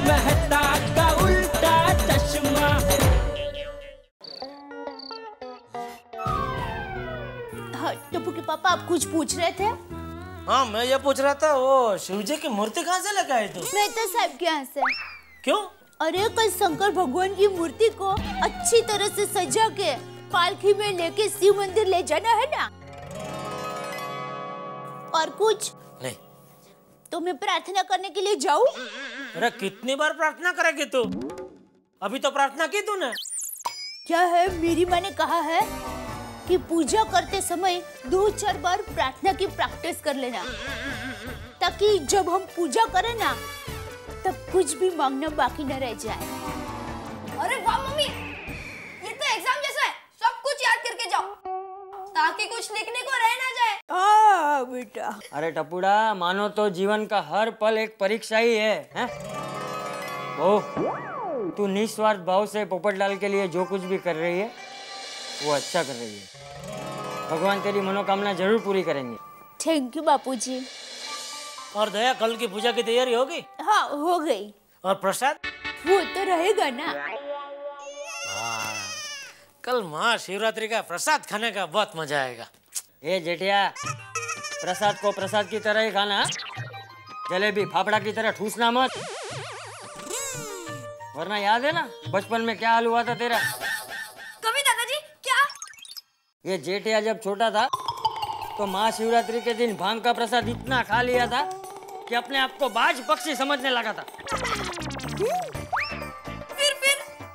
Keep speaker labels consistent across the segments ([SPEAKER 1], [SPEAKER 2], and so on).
[SPEAKER 1] मेहता का उल्टा चश्मा।
[SPEAKER 2] हाँ, टप्पू के पापा आप कुछ पूछ रहे थे?
[SPEAKER 3] हाँ, मैं ये पूछ रहा था, वो शिवजी की मूर्ति कहाँ से लेके आई तू?
[SPEAKER 2] मेहता साहब के यहाँ से।
[SPEAKER 3] क्यों?
[SPEAKER 2] अरे कल शंकर भगवान की मूर्ति को अच्छी तरह से सजा के पालकी में लेके शिव मंदिर ले जाना है ना। और कुछ
[SPEAKER 3] नहीं।
[SPEAKER 2] तो मैं प्रार्थना करने के लिए जाऊँ?
[SPEAKER 3] अरे कितनी बार प्रार्थना करेगी तू? अभी तो प्रार्थना की तूने।
[SPEAKER 2] क्या है, मेरी माँ ने कहा है कि पूजा करते समय 2-4 बार प्रार्थना की प्रैक्टिस कर लेना, ताकि जब हम पूजा करें ना तब कुछ भी मांगना बाकी न रह जाए।
[SPEAKER 4] अरे वाह मम्मी, ये तो एग्जाम जैसा है, सब कुछ याद करके जाओ ताकि कुछ लिखने को रह ना जाए।
[SPEAKER 2] हाँ बेटा।
[SPEAKER 5] अरे टपुड़ा, मानो तो जीवन का हर पल एक परीक्षा ही है, हैं? ओह, तू निस्वार्थ भाव से पोपटलाल के लिए जो कुछ भी कर रही है वो अच्छा कर रही है। भगवान तेरी मनोकामना जरूर पूरी करेंगे।
[SPEAKER 2] थैंक यू बापूजी।
[SPEAKER 3] और दया, कल की पूजा की तैयारी होगी?
[SPEAKER 2] हाँ, हो गई।
[SPEAKER 3] और प्रसाद?
[SPEAKER 2] वो तो रहेगा ना।
[SPEAKER 3] हाँ, कल महाशिवरात्रि का प्रसाद खाने का बहुत मजा आएगा।
[SPEAKER 5] ए जेठिया, प्रसाद को प्रसाद की तरह ही खाना, जलेबी फाफड़ा की तरह ठूसना मत, वरना याद है ना बचपन में क्या हाल हुआ था तेरा?
[SPEAKER 4] कभी दादाजी क्या?
[SPEAKER 5] ये जेठिया जब छोटा था तो महाशिवरात्रि के दिन भांग का प्रसाद इतना खा लिया था कि अपने आप को बाज पक्षी समझने लगा था।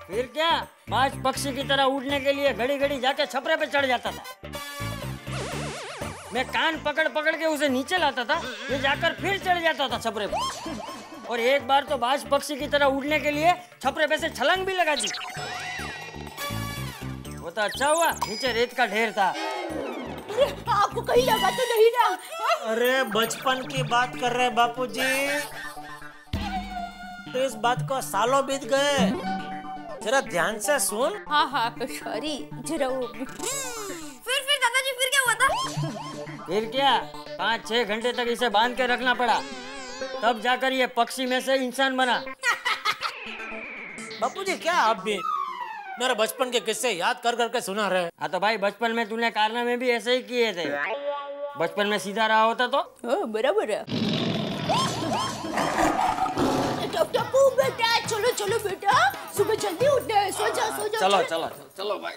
[SPEAKER 5] फिर क्या, बाज पक्षी की तरह उड़ने के लिए घड़ी घड़ी जाके छपरे पे चढ़ जाता था। मैं कान पकड़ पकड़ के उसे नीचे लाता था, ये जाकर फिर चढ़ जाता था छपरे पे। और एक बार तो बाज पक्षी की तरह उड़ने के लिए छपरे पे से छलांग भी लगा दी। वो तो अच्छा हुआ नीचे रेत का ढेर था।
[SPEAKER 2] अरे आपको कहीं लगा तो नहीं ना?
[SPEAKER 3] अरे बचपन की बात कर रहे बापूजी, तो इस बात को सालों बीत गए, जरा ध्यान से सुन।
[SPEAKER 2] हाँ हाँ सॉरी, जरा वो।
[SPEAKER 4] फिर दादाजी फिर क्या हुआ था?
[SPEAKER 5] फिर क्या, 5-6 घंटे तक इसे बांध के रखना पड़ा, तब जाकर ये पक्षी में से इंसान बना।
[SPEAKER 3] बापूजी क्या आप भी मेरे बचपन के किस्से याद कर करके सुना रहे?
[SPEAKER 5] हाँ तो भाई, बचपन में तूने कारनामे भी ऐसे ही किए थे। बचपन में सीधा रहा होता तो?
[SPEAKER 2] बराबर है। टप्पू बेटा, चलो चलो बेटा, सुबह जल्दी उठना है, सो जा सो जा।
[SPEAKER 5] चलो चलो चलो भाई।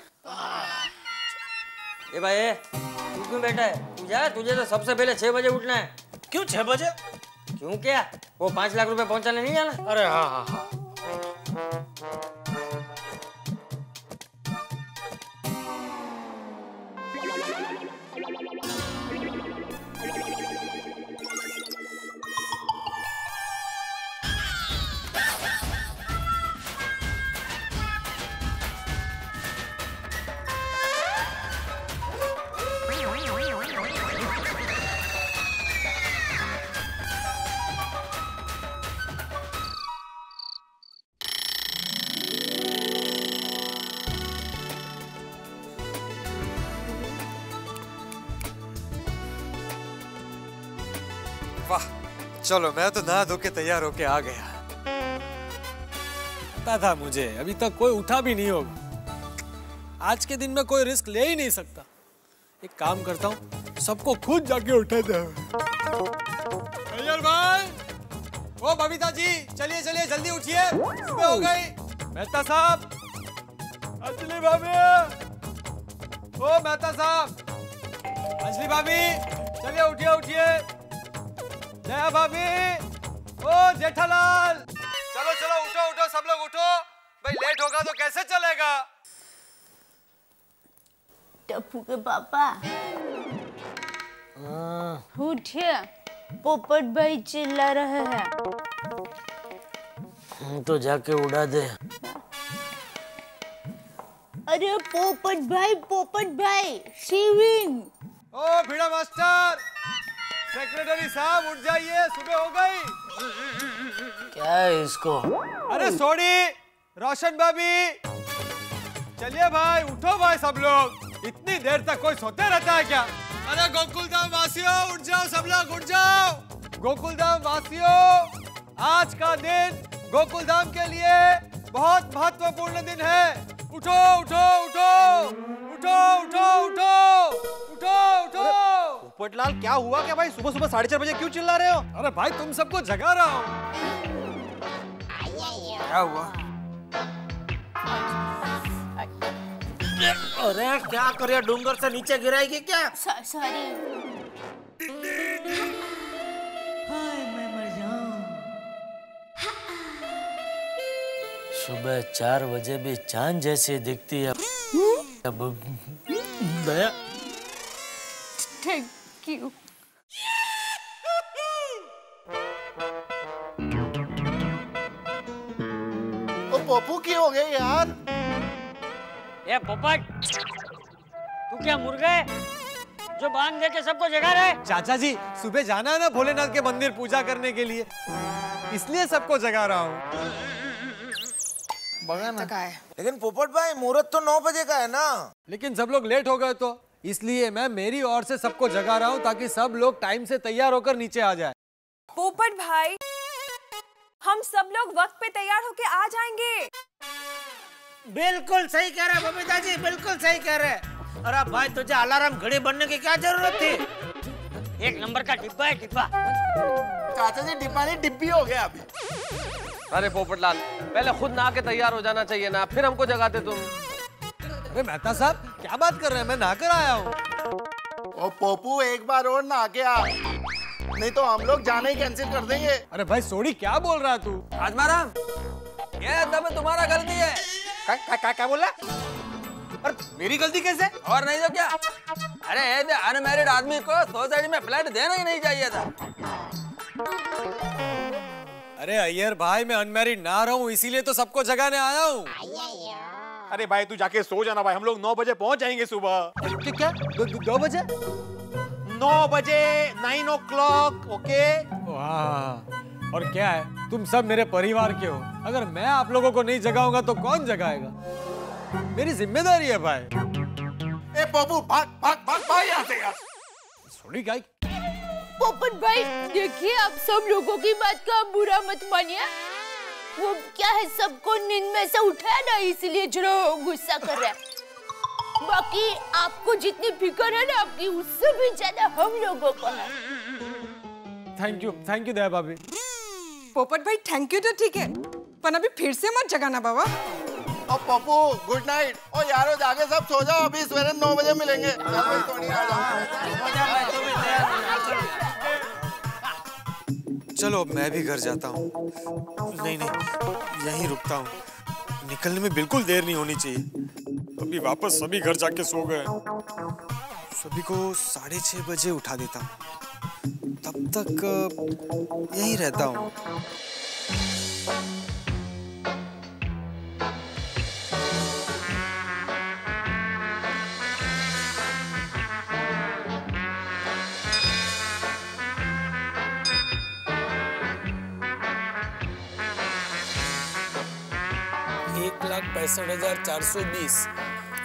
[SPEAKER 5] ए भाई, तू क्यों बैठा है? तुझे तो सबसे पहले 6 बजे उठना है।
[SPEAKER 3] क्यों 6 बजे?
[SPEAKER 5] क्यों क्या, वो 5 लाख रुपए पहुंचाने नहीं जाना?
[SPEAKER 3] अरे हाँ हाँ हाँ।
[SPEAKER 6] वाह, चलो मैं तो नहा धो के तैयार होके आ गया। पता था मुझे अभी तक कोई उठा भी नहीं होगा। आज के दिन में कोई रिस्क ले ही नहीं सकता। एक काम करता हूँ, सबको खुद जाके उठा दे। भाई, ओ बबीता जी, चलिए चलिए जल्दी उठिए, सुबह हो गई। मेहता साहब, अंजलि भाभी, ओ मेहता साहब, अंजलि भाभी, चलिए उठिए उठिए। जया भाभी, ओ जेठालाल, चलो चलो उठो उठो सब लोग उठो, भाई लेट होगा तो कैसे चलेगा।
[SPEAKER 2] टप्पू के पापा उठिए, पोपट भाई चिल्ला रहे हैं।
[SPEAKER 3] तो जाके उड़ा दे।
[SPEAKER 2] अरे पोपट भाई शिविंग।
[SPEAKER 6] ओ भिड़ा मास्टर, सेक्रेटरी साहब उठ जाइए, सुबह हो गई।
[SPEAKER 3] क्या है इसको?
[SPEAKER 6] अरे सोनी, रोशन भाभी, चलिए भाई उठो भाई सब लोग, इतनी देर तक कोई सोते रहता है क्या? अरे गोकुलधाम वासियों उठ जाओ, सब लोग उठ जाओ। गोकुलधाम वासियों, आज का दिन गोकुल धाम के लिए बहुत महत्वपूर्ण दिन है। उठो उठो उठो उठो उठो उठो उठो उठो।
[SPEAKER 7] पोपटलाल क्या हुआ क्या भाई? सुबह सुबह 4:30 बजे क्यों चिल्ला रहे हो?
[SPEAKER 6] अरे भाई तुम सबको जगा रहा हूँ।
[SPEAKER 7] क्या हुआ?
[SPEAKER 3] अरे क्या करे, डूंगर से नीचे गिराएगी क्या?
[SPEAKER 2] सॉरी।
[SPEAKER 3] मैं मर जाऊं। सुबह 4 बजे भी चांद जैसी दिखती है। अब दया,
[SPEAKER 2] थैंक यू।
[SPEAKER 7] ओ पप्पू की हो गई यार?
[SPEAKER 5] ये पोपट, तू क्या मुर्गा है जो बांध दे के सबको जगा रहा है?
[SPEAKER 6] चाचा जी सुबह जाना है ना भोलेनाथ के मंदिर पूजा करने के लिए, इसलिए सबको जगा रहा हूँ।
[SPEAKER 7] बगा ना है। लेकिन पोपट भाई मुहूर्त तो 9 बजे का है ना।
[SPEAKER 6] लेकिन सब लोग लेट हो गए तो इसलिए मैं मेरी ओर से सबको जगा रहा हूँ ताकि सब लोग टाइम से तैयार होकर नीचे आ जाए।
[SPEAKER 8] पोपट भाई, हम सब लोग वक्त पे तैयार होके आ जाएंगे।
[SPEAKER 3] बिल्कुल सही कह रहे बबीता जी, बिल्कुल सही कह रहे। अरे भाई तुझे अलार्म घड़ी बनने की क्या जरूरत थी?
[SPEAKER 5] 1 नंबर का डिब्बा है, डिब्बा।
[SPEAKER 7] चाचा जी डिब्बा नहीं डिब्बी हो गया अभी।
[SPEAKER 9] अरे पोपटलाल, पहले खुद नहा के तैयार हो जाना चाहिए ना, फिर हमको जगाते तुम।
[SPEAKER 6] अरे मेहता साहब क्या बात कर रहे हैं, मैं नहाकर आया हूँ।
[SPEAKER 7] ओ पप्पू एक बार और नहा के आ, नहीं तो हम लोग जाना ही कैंसिल कर देंगे।
[SPEAKER 6] अरे भाई सोडी क्या बोल रहा तू?
[SPEAKER 9] आजमाराम, ये तब तुम्हारा गलती है।
[SPEAKER 7] क्या बोला? अरे मेरी गलती कैसे?
[SPEAKER 9] और नहीं तो क्या? अरे अनमैरिड आदमी को सोसाइटी में फ्लैट देना ही नहीं चाहिए था।
[SPEAKER 6] अरे अय्यर भाई मैं अनमैरिड ना रहा हूँ इसीलिए तो सबको जगाने आया हूँ।
[SPEAKER 7] अरे भाई तू जाके सो जाना भाई, हम लोग 9 बजे पहुंच जाएंगे सुबह।
[SPEAKER 6] क्या 2 बजे?
[SPEAKER 7] 9 बजे 9 o'clock, ओके?
[SPEAKER 6] वाह, और क्या है तुम सब मेरे परिवार के हो, अगर मैं आप लोगों को नहीं जगाऊंगा तो कौन जगाएगा? मेरी जिम्मेदारी है भाई।
[SPEAKER 7] ए पप्पू भाग भाग भाग भाग यहाँ से यार।
[SPEAKER 6] सॉरी गाय।
[SPEAKER 2] पोपट भाई देखिए, आप सब लोगों की बात का बुरा मत मानिए। वो क्या है, सबको नींद में से उठाया ना, इसलिए जरा गुस्सा कर रहा है। बाकी आपको जितनी फिक्र है ना आपकी, उससे भी ज्यादा हम लोगों को है।
[SPEAKER 6] थैंक यू दया भाभी।
[SPEAKER 8] पोपट भाई थैंक यू तो ठीक है, पर अभी फिर से मत जगाना बाबा।
[SPEAKER 7] और पप्पू गुड नाइट। और यारो जाके सब सो जाओ, अभी सवेरे 9 बजे मिलेंगे।
[SPEAKER 6] चलो अब मैं भी घर जाता हूँ। नहीं यहीं रुकता हूँ, निकलने में बिल्कुल देर नहीं होनी चाहिए। अभी वापस सभी घर जाके सो गए, सभी को 6:30 बजे उठा देता हूँ, तब तक यहीं रहता हूँ।
[SPEAKER 10] $1,65,420,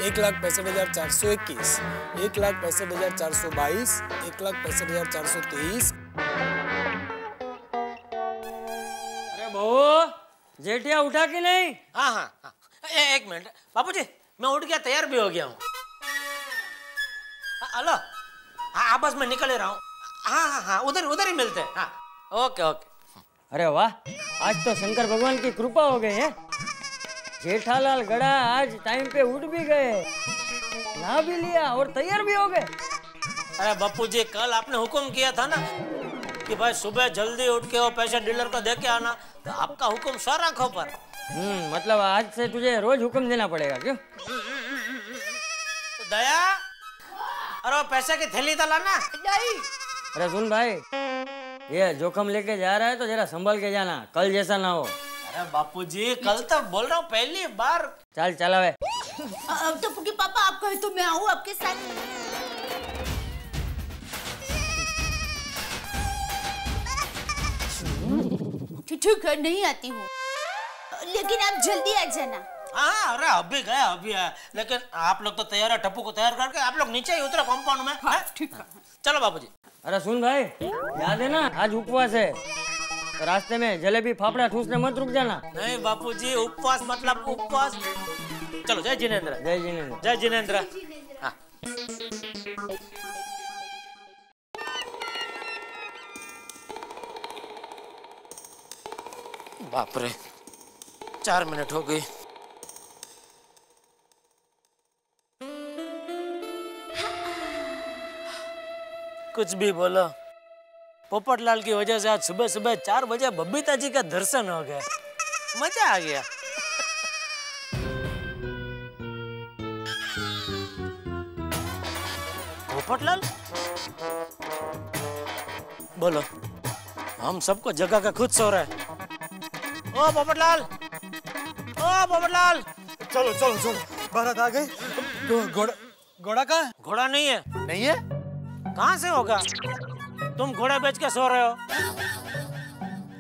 [SPEAKER 10] 1,65,421, 1,65,422, 1,65,423।
[SPEAKER 5] अरे बहू, जेठिया उठा कि नहीं?
[SPEAKER 3] हाँ हाँ हाँ, एक मिनट बापूजी, मैं उठ गया, तैयार भी हो गया हूँ। हेलो, हाँ बस मैं निकल रहा हूँ। हाँ हाँ, उधर ही मिलते हैं। हाँ ओके।
[SPEAKER 5] अरे वाह, आज तो शंकर भगवान की कृपा हो गई है। जेठालाल गड़ा आज टाइम पे उठ भी गए, नहा भी लिया और तैयार भी हो गए।
[SPEAKER 3] अरे बापूजी, कल आपने हुक्म किया था ना कि भाई सुबह जल्दी उठ के वो पैसे डीलर को दे के आना, तो आपका हुक्म सर आंखों पर।
[SPEAKER 5] मतलब आज से तुझे रोज हुक्म देना पड़ेगा क्यों?
[SPEAKER 3] तो दया, अरे वो पैसे की थैली तो लाना।
[SPEAKER 2] नहीं।
[SPEAKER 5] अरे सुन भाई, ये जोखम लेके जा रहा है तो जरा संभल के जाना, कल जैसा ना हो।
[SPEAKER 3] अरे बापूजी, कल तक बोल रहा हूँ, पहली बार।
[SPEAKER 5] चल चलावे।
[SPEAKER 2] अब तो पुकी पापा आप कहे तो मैं आऊँ आपके साथ। ठीक है, नहीं आती हूँ, लेकिन आप जल्दी आ जाना।
[SPEAKER 3] हाँ, अरे अभी गया अभी आया, लेकिन आप लोग तो तैयार है, टप्पू को तैयार करके आप लोग नीचे ही उतरो कंपाउंड में। हाँ,
[SPEAKER 2] ठीक है।
[SPEAKER 3] चलो बापूजी।
[SPEAKER 5] अरे सुन भाई, याद है ना आज उपवास है, रास्ते में जलेबी फाफड़ा ठूसने मत रुक जाना।
[SPEAKER 3] नहीं बापूजी, उपवास मतलब उपवास। चलो, जय जिनेंद्र।
[SPEAKER 5] जय जिनेंद्र।
[SPEAKER 3] जय जिनेंद्र। हाँ। बाप रे, 4 मिनट हो गई। कुछ भी बोलो, पोपटलाल की वजह से आज सुबह सुबह 4 बजे बबीता जी का दर्शन हो गया। मजा आ गया। पोपटलाल, बोलो, हम सबको जगह का खुद सो रहा है। ओ पोपटलाल, ओ पोपटलाल।
[SPEAKER 6] चलो चलो चलो, बारात आ गई। घोड़ा कहाँ है?
[SPEAKER 3] घोड़ा नहीं है।
[SPEAKER 6] नहीं है?
[SPEAKER 3] कहाँ से होगा? तुम घोड़ा बेच के सो रहे हो।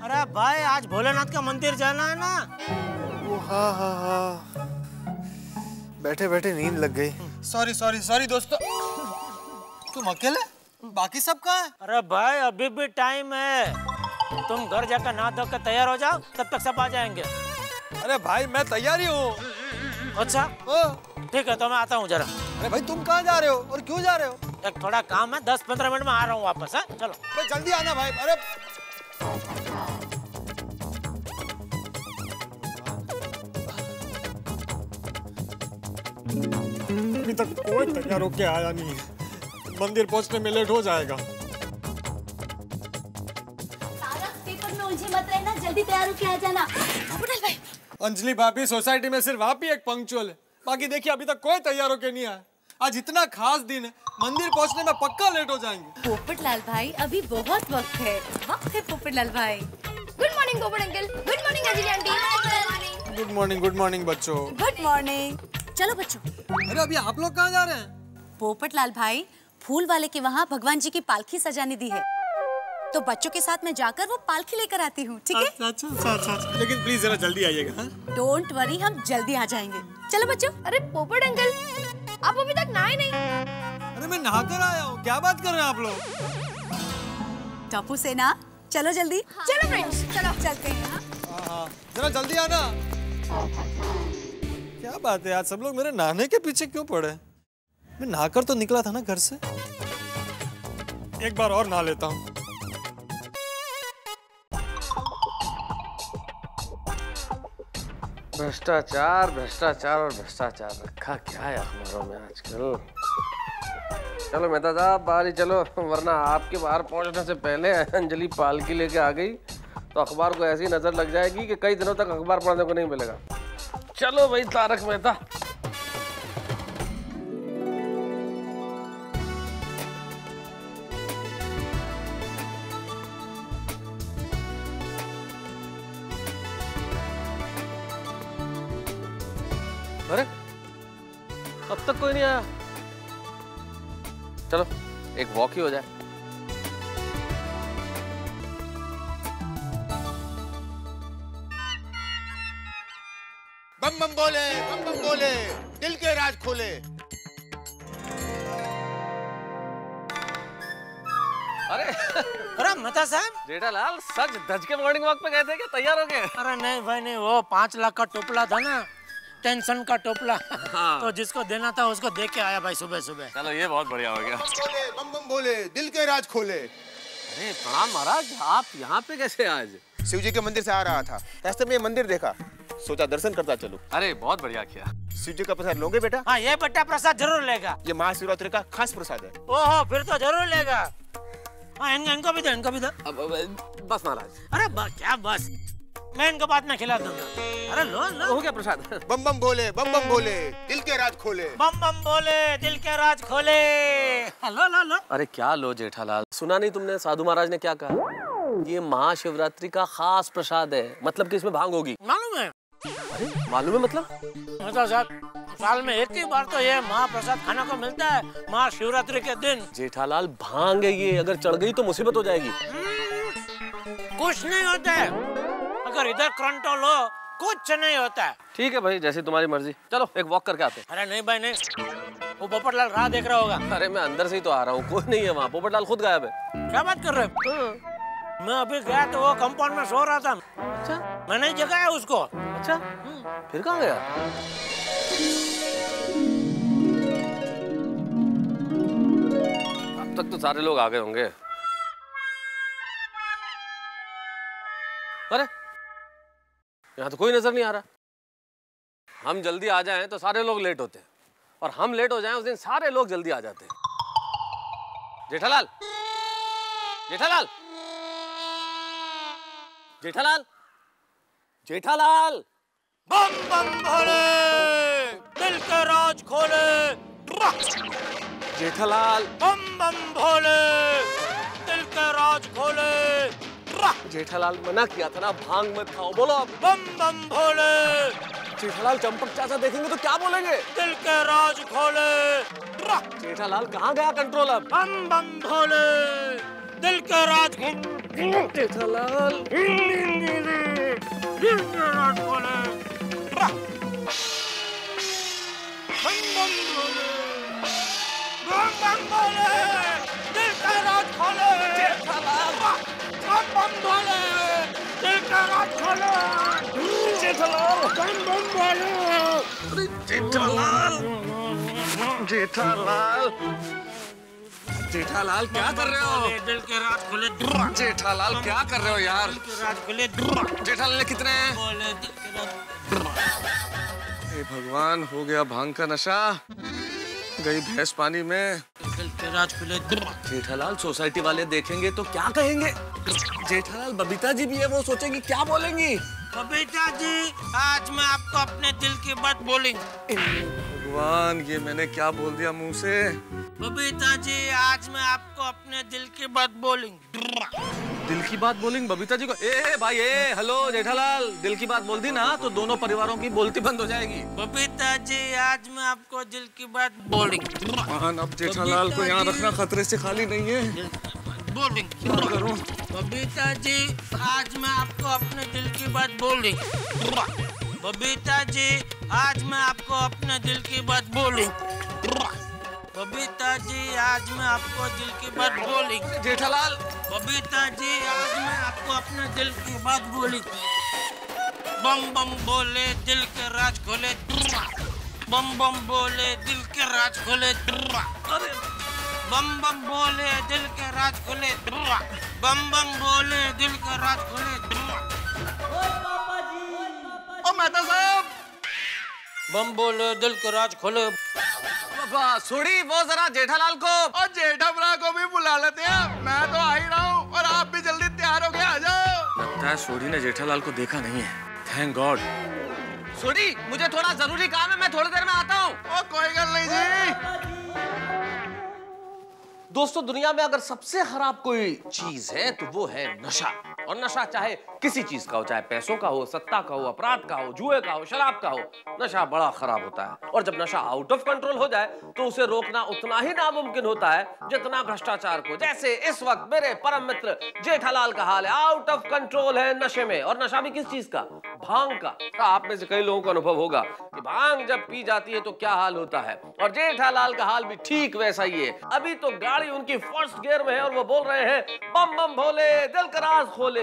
[SPEAKER 3] अरे भाई, आज भोलेनाथ का मंदिर जाना है ना।
[SPEAKER 6] हाँ हाँ हाँ, बैठे बैठे नींद लग गई। सॉरी सॉरी सॉरी दोस्तों। तुम अकेले? बाकी सब कहाँ है?
[SPEAKER 3] अरे भाई, अभी भी टाइम है। तुम घर जाकर नहा धो कर तैयार हो जाओ, तब तक सब आ जाएंगे।
[SPEAKER 6] अरे भाई, मैं तैयार ही हूँ।
[SPEAKER 3] अच्छा, ठीक है, तो मैं आता हूँ जरा।
[SPEAKER 6] अरे भाई, तुम कहाँ जा रहे हो और क्यों जा रहे हो?
[SPEAKER 3] एक थोड़ा काम है, 10-15 मिनट में आ रहा हूँ वापस। है, चलो।
[SPEAKER 6] भाई जल्दी आना भाई। अरे अभी तक कोई तैयार होके आया नहीं है। मंदिर पहुंचने में लेट हो जाएगा।
[SPEAKER 2] पेपर में उलझे मत रहना, जल्दी तैयार होके आ जाना। भाई।
[SPEAKER 6] अंजलि भाभी, सोसाइटी में सिर्फ आप ही एक पंक्चुअल है। बाकी देखिए, अभी तक कोई तैयार होके नहीं आया। आज इतना खास दिन है, मंदिर पहुंचने में पक्का लेट हो जाएंगे।
[SPEAKER 11] पोपटलाल भाई, अभी बहुत वक्त है पोपटलाल भाई।
[SPEAKER 4] Good morning Popat uncle. Good morning Anjali aunty.
[SPEAKER 6] Good morning बच्चों।
[SPEAKER 11] Good morning. चलो बच्चों।
[SPEAKER 6] अरे अभी आप लोग कहाँ जा रहे हैं?
[SPEAKER 11] पोपटलाल भाई, फूल वाले के वहाँ भगवान जी की पालकी सजाने दी है, तो बच्चों के साथ मैं जाकर वो पालकी लेकर आती हूँ। ठीक है?
[SPEAKER 6] अच्छा, लेकिन प्लीज जरा जल्दी आइएगा।
[SPEAKER 11] डोंट वरी, हम जल्दी आ जाएंगे। चलो बच्चों।
[SPEAKER 4] अरे पोपट अंकल, आप अभी तक नहाए नहीं?
[SPEAKER 6] अरे मैं नहाकर आया हूँ। क्या बात कर रहे हैं आप लोग?
[SPEAKER 11] टप्पू सेना, चलो जल्दी।
[SPEAKER 4] चलो फ्रेंड्स, चलो
[SPEAKER 11] चलते हैं।
[SPEAKER 6] हाँ, जरा जल्दी आना। क्या बात है, आज सब लोग मेरे नहाने के पीछे क्यों पड़े? मैं नहाकर तो निकला था ना घर से। एक बार और नहा लेता हूँ।
[SPEAKER 12] भ्रष्टाचार भ्रष्टाचार और भ्रष्टाचार रखा क्या है अखबारों में आजकल। चलो मेहता साहब, बाहर ही चलो, वरना आपके बाहर पहुंचने से पहले अंजलि पालकी लेके आ गई तो अखबार को ऐसी नजर लग जाएगी कि कई दिनों तक अखबार पढ़ने को नहीं मिलेगा। चलो भाई तारक मेहता। अरे अब तक कोई नहीं आया। चलो एक वॉक ही हो जाए।
[SPEAKER 13] बम बम बोले, बम बम बोले, दिल के राज खोले।
[SPEAKER 3] अरे मेहता साहब,
[SPEAKER 12] जेठालाल सच धज के मॉर्निंग वॉक पे गए थे क्या? तैयार हो गए?
[SPEAKER 3] अरे नहीं भाई नहीं, वो 5 लाख का टोपला था ना, टेंशन का टोपला। हाँ। तो जिसको देना था उसको दे के आया भाई सुबह सुबह।
[SPEAKER 12] चलो ये बहुत बढ़िया हो गया।
[SPEAKER 13] बोले, बम बम बोले, दिल के राज खोले।
[SPEAKER 12] अरे प्रणाम महाराज, आप यहाँ पे कैसे आज?
[SPEAKER 13] शिव जी के मंदिर से आ रहा था, रास्ते में मंदिर देखा, सोचा दर्शन करता चलूं।
[SPEAKER 12] अरे बहुत बढ़िया किया।
[SPEAKER 13] शिव जी का प्रसाद लोगे बेटा?
[SPEAKER 3] हाँ, ये बेटा प्रसाद जरूर लेगा।
[SPEAKER 13] ये महाशिवरात्रि का खास प्रसाद है।
[SPEAKER 3] ओहो, फिर तो जरूर लेगा। हाँ, इनको भी दो, इनको भी दो।
[SPEAKER 12] बस महाराज।
[SPEAKER 3] अरे क्या बस, मैं इनको बाद में खिला दूंगा। अरे लो लो,
[SPEAKER 12] हो गया प्रसाद।
[SPEAKER 13] बम बम बोले, बम बम बोले, दिल के राज खोले।
[SPEAKER 3] बम बम बोले, दिल के राज खोले। लो लो लो।
[SPEAKER 12] अरे क्या लो जेठालाल, सुना नहीं तुमने साधु महाराज ने क्या कहा? ये महाशिवरात्रि का खास प्रसाद है, मतलब कि इसमें भांग होगी।
[SPEAKER 3] मालूम है?
[SPEAKER 12] अरे मालूम है मतलब?
[SPEAKER 3] साल में एक ही बार तो ये महाप्रसाद खाने को मिलता है, महाशिवरात्रि के दिन।
[SPEAKER 12] जेठालाल भांग है ये, अगर चढ़ गई तो मुसीबत हो जाएगी।
[SPEAKER 3] कुछ नहीं होता है, अगर इधर करंटो लो कुछ नहीं होता है।
[SPEAKER 12] ठीक है भाई, जैसी तुम्हारी मर्जी। चलो एक वॉक करके आते।
[SPEAKER 3] अरे नहीं भाई नहीं, वो पोपटलाल राह देख रहा होगा।
[SPEAKER 12] अरे मैं अंदर से ही तो आ रहा हूँ, कोई नहीं है वहाँ, पोपटलाल खुद गायब है।
[SPEAKER 3] क्या बात कर रहे हो? मैं अभी गया तो वो कंपाउंड में सो रहा था।
[SPEAKER 12] अच्छा,
[SPEAKER 3] मैंने जगाया उसको।
[SPEAKER 12] अच्छा, फिर कहाँ गया? अब तक तो सारे लोग आ गए होंगे। अरे यहाँ तो कोई नजर नहीं आ रहा। हम जल्दी आ जाएं तो सारे लोग लेट होते हैं, और हम लेट हो जाएं उस दिन सारे लोग जल्दी आ जाते हैं। जेठालाल, जेठालाल, जेठालाल, जेठालाल।
[SPEAKER 3] बम बम भोले, दिल के राज खोले।
[SPEAKER 12] जेठालाल,
[SPEAKER 3] बम बम भोले, दिल के राज खोले।
[SPEAKER 12] जेठालाल मना किया था ना, भांग मत खाओ। बोलो अब।
[SPEAKER 3] बम बम भोले।
[SPEAKER 12] जेठालाल चंपक चाचा देखेंगे तो क्या बोलेंगे?
[SPEAKER 3] दिल के राज खोले।
[SPEAKER 12] जेठालाल कहाँ गया कंट्रोल अब?
[SPEAKER 3] बम बम भोले, दिल के राज खोले।
[SPEAKER 12] जेठालाल,
[SPEAKER 3] दिल के राज खोले। बम बम भोले, बम बम भोले, दिल का राज खोले।
[SPEAKER 12] जेठालाल,
[SPEAKER 3] बम बम भोले, दिल का राज खोले।
[SPEAKER 12] जेठालाल,
[SPEAKER 3] बम बम भोले।
[SPEAKER 12] जेठालाल, जेठालाल, जेठालाल क्या कर रहे हो?
[SPEAKER 3] दिल के राज खोले।
[SPEAKER 12] जेठालाल क्या कर रहे हो यार?
[SPEAKER 3] दिल के राज खोले।
[SPEAKER 12] जेठालाल ने कितने हैं?
[SPEAKER 3] बोले दिल के राज।
[SPEAKER 12] हे भगवान, हो गया भांग का नशा, गई भैंस पानी में।
[SPEAKER 3] दिल के राज खोले।
[SPEAKER 12] जेठालाल सोसाइटी वाले देखेंगे तो क्या कहेंगे? जेठालाल बबीता जी भी है, वो सोचेंगी क्या बोलेंगी?
[SPEAKER 3] बबीता जी, आज मैं आपको अपने दिल की बात बोलूंगी।
[SPEAKER 12] भगवान, ये मैंने क्या बोल दिया मुंह से?
[SPEAKER 3] बबीता जी, आज मैं आपको अपने दिल की बात बोलूंगी।
[SPEAKER 12] दिल की बात बोलेंगे बबीता जी को? ए भाई, ए हेलो जेठालाल, दिल की बात बोल दी ना तो दोनों परिवारों की बोलती बंद हो जाएगी।
[SPEAKER 3] बबीता जी, आज मैं आपको दिल की बात बोलूंगी।
[SPEAKER 12] अब जेठालाल को यहाँ रखना खतरे से खाली नहीं है।
[SPEAKER 3] बोलूंगी।
[SPEAKER 12] क्या करूं?
[SPEAKER 3] बबीता जी, आज मैं आपको अपने दिल की बात बोलूंगी। बबीता जी, आज मैं आपको अपने दिल की बात बोलूंगी। बबीता जी, आज मैं आपको दिल की बात बोली।
[SPEAKER 12] जेठालाल,
[SPEAKER 3] बबीता जी, आज मैं आपको अपने दिल की बात बोली। बम बम बोले, दिल के राज खोले। बम बम बोले, दिल के राज खोले। अरे बम बम बोले, दिल के राज खोले। बम बम बोले, दिल के राज खोले।
[SPEAKER 7] ओ मेहता साहब,
[SPEAKER 3] बम बोले, दिल के राज खोले।
[SPEAKER 12] सोड़ी वो जरा जेठालाल को।
[SPEAKER 7] और जेठामरा को भी बुला लेते हैं। मैं तो आ ही रहा हूँ और आप भी जल्दी तैयार हो के आ जाओ।
[SPEAKER 12] लगता है सोड़ी ने जेठालाल को देखा नहीं है। Thank God. सोड़ी, मुझे थोड़ा जरूरी काम है, मैं थोड़ी देर में आता हूँ।
[SPEAKER 7] ओ कोई गल नहीं जी।
[SPEAKER 12] दोस्तों, दुनिया में अगर सबसे खराब कोई चीज है तो वो है नशा। और नशा चाहे किसी चीज का हो, चाहे पैसों का हो, सत्ता का हो, अपराध का हो, जुए का हो, शराब का हो, नशा बड़ा खराब होता है। और जब नशा आउट ऑफ कंट्रोल हो जाए तो उसे रोकना उतना ही नामुमकिन होता है जितना भ्रष्टाचार को। जैसे इस वक्त मेरे परम मित्र जेठालाल का हाल है, आउट ऑफ कंट्रोल है नशे में। और नशा भी किस चीज का? भांग का। आप में से कई लोगों को अनुभव होगा कि भांग जब पी जाती है तो क्या हाल होता है। और जेठालाल का हाल भी ठीक वैसा ही है। अभी तो गाड़ी उनकी फर्स्ट गियर में है और वो बोल रहे हैं बम बम भोले, दिल का राज खोले।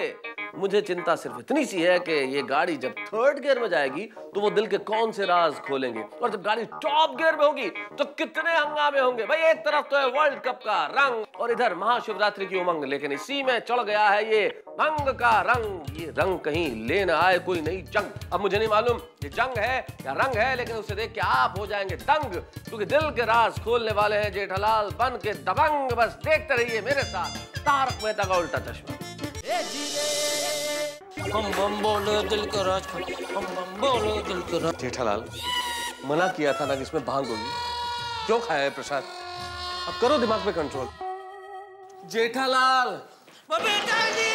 [SPEAKER 12] मुझे चिंता सिर्फ इतनी सी है कि ये गाड़ी जब थर्ड गियर में जाएगी तो वो दिल के कौन से राज खोलेंगे। और जब गाड़ी टॉप गियर में होगी तो कितने हंगामे होंगे। भाई, एक तरफ तो है वर्ल्ड कप का रंग और इधर महाशिवरात्रि की उमंग, लेकिन इसी में चढ़ गया है ये भंग का रंग। ये रंग कहीं ले न आए कोई नई जंग। अब मुझे नहीं मालूम ये जंग है या रंग है, लेकिन उसे देख के आप हो जाएंगे दंग, क्योंकि दिल के राज खोलने वाले हैं जेठालाल बन के दबंग। बस देखते रहिए मेरे साथ तारक मेहता का उल्टा चश्मा।
[SPEAKER 3] बम बम बोले, दिल के राज खोले। बम बम बोले, दिल के राज।
[SPEAKER 12] जेठालाल, मना किया था ना कि इसमें भांग होगी, क्यों खाया है प्रसाद? अब करो दिमाग पे कंट्रोल। जेठालाल,
[SPEAKER 3] बबीता जी,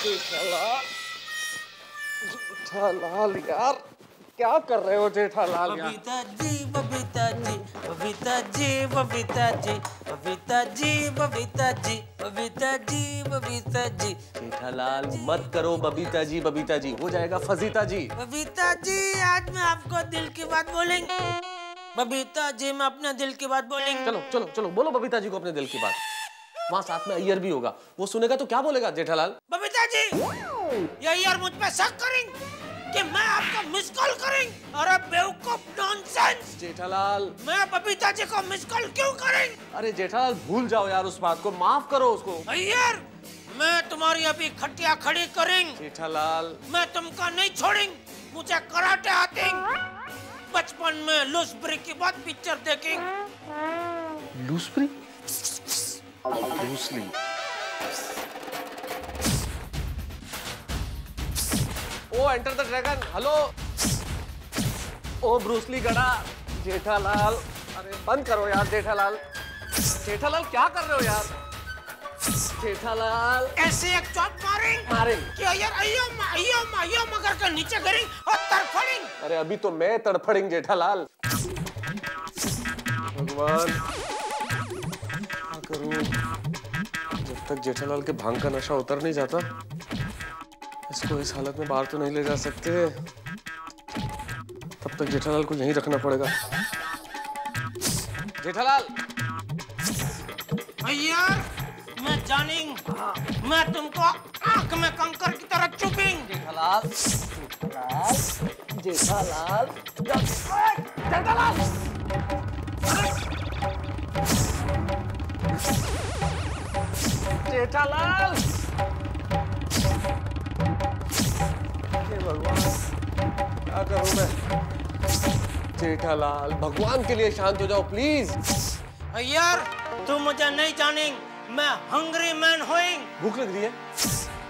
[SPEAKER 12] जेठालाल, जेठालाल यार, क्या कर रहे हो जेठालाल यार?
[SPEAKER 3] बबीता जी, बबीता जी, बबीता जी, बबीता जी, बबीता जी, बबीता जी, बबीता जी, बबीता जी।
[SPEAKER 12] जेठालाल मत करो बबीता जी, हो जाएगा फजीता जी।
[SPEAKER 3] बबीता जी, आज मैं आपको दिल की बात बोलेंगे। बबीता जी मैं अपने दिल की बात बोलेंगे।
[SPEAKER 12] चलो चलो चलो बोलो बबीता जी को अपने दिल की बात। वहाँ साथ में अय्यर भी होगा, वो सुनेगा तो क्या बोलेगा जेठालाल?
[SPEAKER 3] बबीता जी ये अय्यर मुझ पे शक करेंगे कि मैं आपको मिस कॉल करेंगे। अरे बेवकूफ, नॉनसेंस।
[SPEAKER 12] जेठालाल
[SPEAKER 3] मैं बबीता जी को मिस कॉल क्यों करेंगे?
[SPEAKER 12] अरे जेठालाल भूल जाओ यार उस बात को, माफ करो उसको।
[SPEAKER 3] अय्यर मैं तुम्हारी अभी खटिया खड़ी करेंगे।
[SPEAKER 12] जेठालाल
[SPEAKER 3] मैं तुमको नहीं छोड़ेंगे, मुझे कराटे आते हैं। बचपन में लूसब्री की बहुत पिक्चर देखेंगे।
[SPEAKER 12] लूसब्री? लूसली। Oh enter the dragon, hello. ओ ब्रूसली गड़ा। जेठालाल अरे बंद करो यार जेठालाल। जेठालाल क्या कर रहे हो यार? जेठालाल
[SPEAKER 3] ऐसे एक चौक मारेंगे कि यार अय्यो मगर के नीचे गिरेंगे और तड़फड़ेंगे।
[SPEAKER 12] अरे अभी तो मैं तड़फड़ेंगे जेठालाल। भगवान क्या करूं? जब तक जेठालाल के भांग का नशा उतर नहीं जाता, इसको इस हालत में बाहर तो नहीं ले जा सकते। तब तक जेठालाल को यहीं रखना पड़ेगा। जेठालाल
[SPEAKER 3] यार मैं जानेंगे, मैं तुमको आंख में कंकर की तरह चुपेंगे।
[SPEAKER 12] जेठालाल जेठालाल जेठालाल जेठालाल भगवान क्या करूं मैं? जेठालाल भगवान के लिए शांत हो जाओ प्लीज।
[SPEAKER 3] यार तू मुझे नहीं जानेंगे, मैं हंग्री मैन होएंगे।
[SPEAKER 12] भूख लग रही है?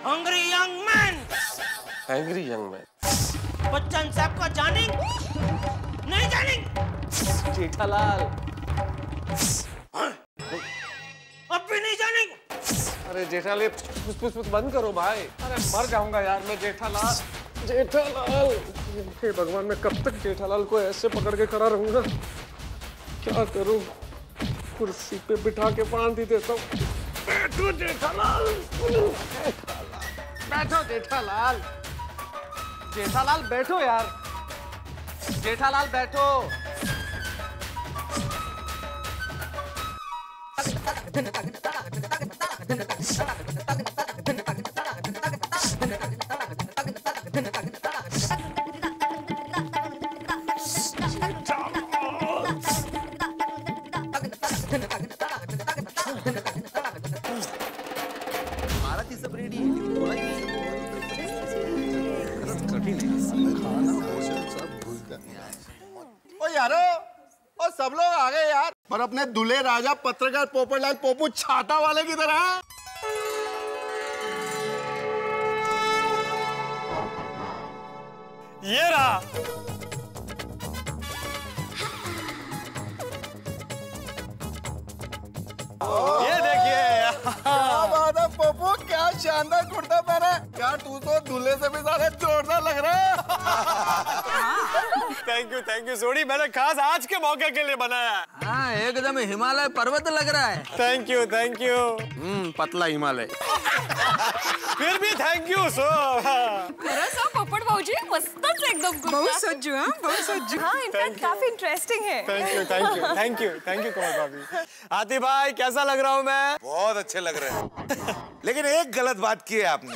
[SPEAKER 3] Hungry young man.
[SPEAKER 12] Angry young man.
[SPEAKER 3] Bachchan साहब को जानेंगे? नहीं जानेंगे?
[SPEAKER 12] जेठालाल
[SPEAKER 3] अब भी नहीं जानेंगे?
[SPEAKER 12] अरे जेठालाल पुस बंद करो भाई। अरे मर जाऊंगा यार मैं जेठालाल। जेठालाल हे भगवान, मैं कब तक जेठालाल को ऐसे पकड़ के खड़ा रहूंगा? क्या करूं? कुर्सी पे बिठा के बांध ही देता हूँ। बैठो जेठालाल, बैठो जेठालाल। जेठालाल बैठो यार। जेठालाल बैठो।
[SPEAKER 7] ओ यारो, ओ सब लोग आ गए यार, पर अपने दूल्हे राजा पत्रकार पोपटलाल पोपू छाता वाले की तरह।
[SPEAKER 6] ये रहा। ये देखिए
[SPEAKER 7] क्या बात है पोपू, क्या शानदार कुर्ता पहना है। क्या तू तो दूल्हे से भी ज्यादा जोरदार लग रहा है।
[SPEAKER 6] थैंक यू सोनी, मैंने खास आज के मौके के लिए बनाया है।
[SPEAKER 9] हाँ एकदम हिमालय पर्वत लग रहा है।
[SPEAKER 6] Thank you.
[SPEAKER 13] पतला हिमालय।
[SPEAKER 6] फिर भी थैंक यू सो।
[SPEAKER 8] पोपट भाऊजी मस्तच एकदम बहुत सज्जू। हाँ इनफैक्ट काफी इंटरेस्टिंग है।
[SPEAKER 6] थैंक यू कमल भाभी। आती भाई कैसा लग रहा हूँ मैं?
[SPEAKER 14] बहुत अच्छे लग रहे हैं। लेकिन एक गलत बात की है आपने,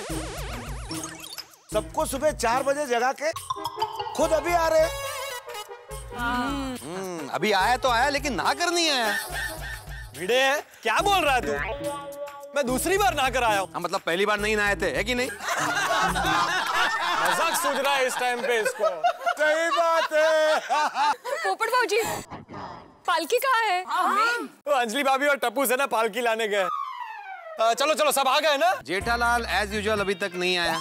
[SPEAKER 14] सबको सुबह 4 बजे जगा के खुद अभी आ रहे।
[SPEAKER 13] अभी आया तो आया, लेकिन ना करनी आया।
[SPEAKER 6] भिड़े क्या बोल रहा है तू? मैं दूसरी बार नहा कर आया हूँ।
[SPEAKER 13] मतलब पहली बार नहीं नहाए थे, है कि नहीं?
[SPEAKER 6] मजाक सूझ रहा है इस टाइम पे इसको। सही बात है।
[SPEAKER 8] पोपट भाऊजी पालकी कहाँ है?
[SPEAKER 6] तो अंजलि भाभी और टप्पू से ना पालकी लाने गए। चलो सब आ गए ना?
[SPEAKER 13] जेठालाल एज यूजुअल अभी तक नहीं आया।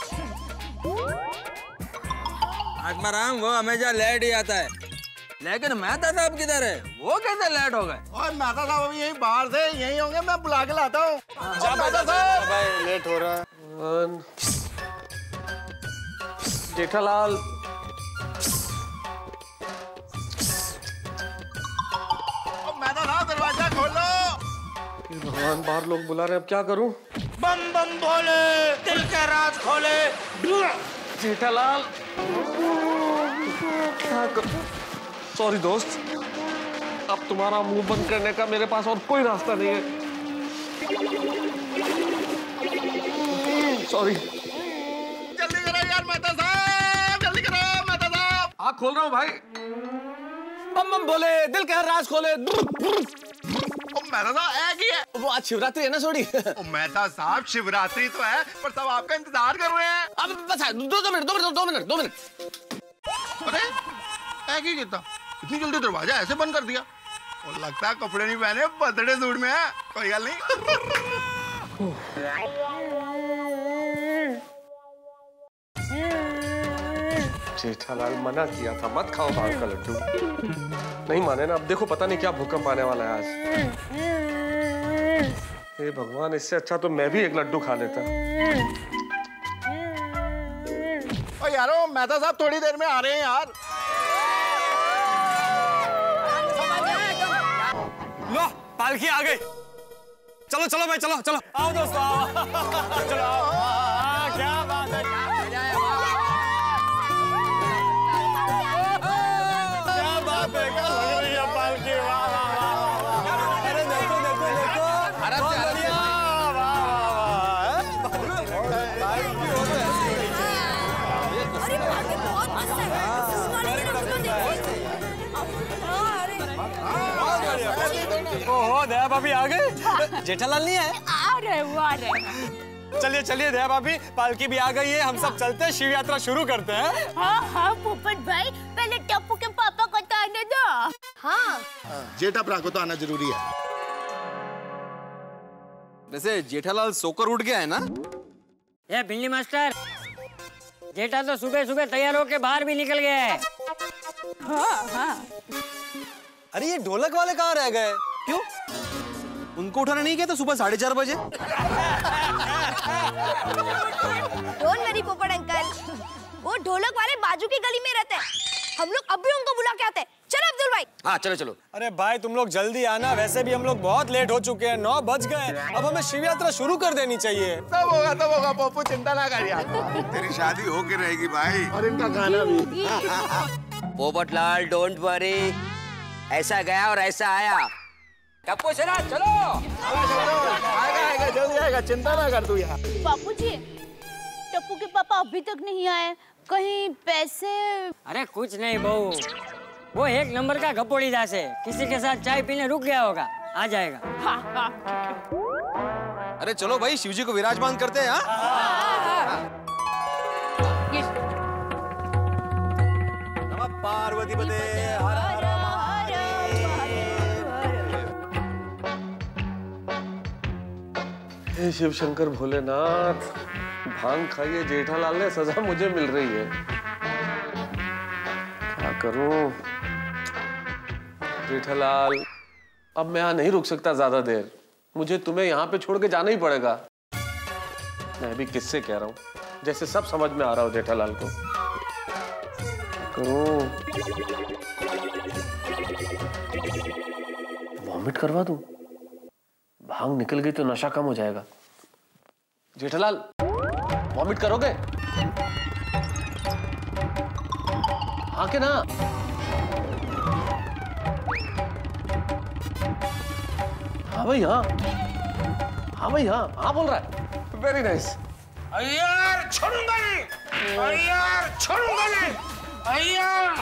[SPEAKER 9] आत्माराम वो हमेशा लेट ही आता है, लेकिन मेहता साहब किधर है? वो कैसे लेट हो गए?
[SPEAKER 7] और मेहता साहब अभी यहीं बाहर थे, यहीं होंगे, मैं बुला के लाता हूँ।
[SPEAKER 6] मेहता साहब भाई लेट हो रहा है।
[SPEAKER 12] जेठालाल
[SPEAKER 7] मेहता साहब दरवाजा खोलो।
[SPEAKER 12] भगवान बाहर लोग बुला रहे हैं, अब क्या करूं?
[SPEAKER 3] बम बम बोले दिल के राज खोले।
[SPEAKER 12] जेठालाल क्या करूं? सॉरी दोस्त। अब तुम्हारा मुंह बंद करने का मेरे पास और कोई रास्ता नहीं है। सॉरी।
[SPEAKER 7] जल्दी करो यार मेहता साहब, जल्दी करो मेहता साहब।
[SPEAKER 12] आँख खोल रहा हूँ भाई।
[SPEAKER 6] बम बम बोले दिल का राज खोले।
[SPEAKER 7] मेहता साहब एक ही है।
[SPEAKER 6] वो आज शिवरात्रि है ना सोडी।
[SPEAKER 7] मेहता साहब शिवरात्रि तो है पर सब आपका इंतजार कर रहे हैं।
[SPEAKER 6] अब बस दो मिनट।
[SPEAKER 7] अरे एक ही कितना इतनी जल्दी दरवाजा ऐसे बंद कर दिया। और लगता है कपड़े नहीं पहने, बर्थडे सूट में है। कोई गल नहीं।
[SPEAKER 12] जेठालाल मना किया था मत खाओ भांग का लड्डू। नहीं माने ना। अब देखो पता नहीं क्या भूकंप आने वाला है आज। हे भगवान, इससे अच्छा तो मैं भी एक लड्डू खा लेता।
[SPEAKER 7] ओ यारो मेहता साहब थोड़ी देर में आ रहे हैं यार।
[SPEAKER 6] लो पालकी आ गई। चलो चलो भाई, चलो चलो आओ दोस्तों आओ। चलो आओ। क्या बात है, क्या बात है, क्या लग रही है पालकी। वाह वाह वाह। अरे देखो देखो देखो, बहुत बढ़िया। ओहो दया भाभी आ गए। जेठालाल नहीं आए?
[SPEAKER 2] आ रहे।
[SPEAKER 6] चलिए चलिए दया भाभी, पालकी भी आ गई है। हम सब चलते हैं, शिव यात्रा शुरू करते हैं।
[SPEAKER 2] हाँ पोपट भाई, पहले टप्पू के पापा को तो आने दो।
[SPEAKER 4] हाँ
[SPEAKER 7] जेठा को तो आना जरूरी है।
[SPEAKER 6] वैसे जेठालाल सोकर उठ गया है ना?
[SPEAKER 5] ये भिंडी मास्टर, जेठा तो सुबह सुबह तैयार होके बाहर भी निकल गया है।
[SPEAKER 2] हाँ।
[SPEAKER 6] अरे ये ढोलक वाले कहाँ रह गए? क्यों? उनको उठाना नहीं गया था सुबह 4:30 बजे?
[SPEAKER 4] डोंट वरी पोपट अंकल, वो ढोलक वाले बाजू की गली में रहते हैं। हम लोग अभी उनको बुला के आते हैं। चलो अब्दुल भाई।
[SPEAKER 6] हाँ चलो चलो। अरे भाई तुम लोग जल्दी आना, वैसे भी हम लोग बहुत लेट हो चुके हैं। 9 बज गए। अब हमें शिव यात्रा शुरू कर देनी चाहिए।
[SPEAKER 7] तब होगा पप्पू, चिंता ना कर यार।
[SPEAKER 14] तेरी शादी होके रहेगी भाई।
[SPEAKER 7] और इनका गाना भी।
[SPEAKER 15] पोपटलाल डोंट वरी, ऐसा गया और ऐसा आया। टप्पू चला चलो।
[SPEAKER 7] आएगा जल्दी आएगा, चिंता ना कर तू यार।
[SPEAKER 2] बापूजी, टप्पू के पापा अभी तक नहीं आए, कहीं पैसे?
[SPEAKER 5] अरे कुछ नहीं बहू, वो एक नंबर का गपोड़ी दास है। किसी के साथ चाय पीने रुक गया होगा, आ जाएगा।
[SPEAKER 2] हाँ।
[SPEAKER 6] अरे चलो भाई, शिवजी को विराजमान करते हैं। नमः पार्वती पते हर हर
[SPEAKER 12] हे शिव शंकर भोलेनाथ, भांग खाइए। जेठालाल ने सजा मुझे मिल रही है, क्या करूं? जेठालाल, अब मैं यहाँ नहीं रुक सकता ज्यादा देर। मुझे तुम्हें यहाँ पे छोड़ के जाना ही पड़ेगा। मैं भी किससे कह रहा हूँ, जैसे सब समझ में आ रहा हो जेठालाल को। करूं? वॉमिट करवा दूं? भांग निकल गई तो नशा कम हो जाएगा। जेठालाल, वॉमिट करोगे? हाँ के ना? हाँ भाई हाँ। हाँ भाई हाँ। हाँ बोल रहा है। Very nice.
[SPEAKER 3] यार छोड़ूंगा नहीं, यार छोड़ूंगा नहीं, यार।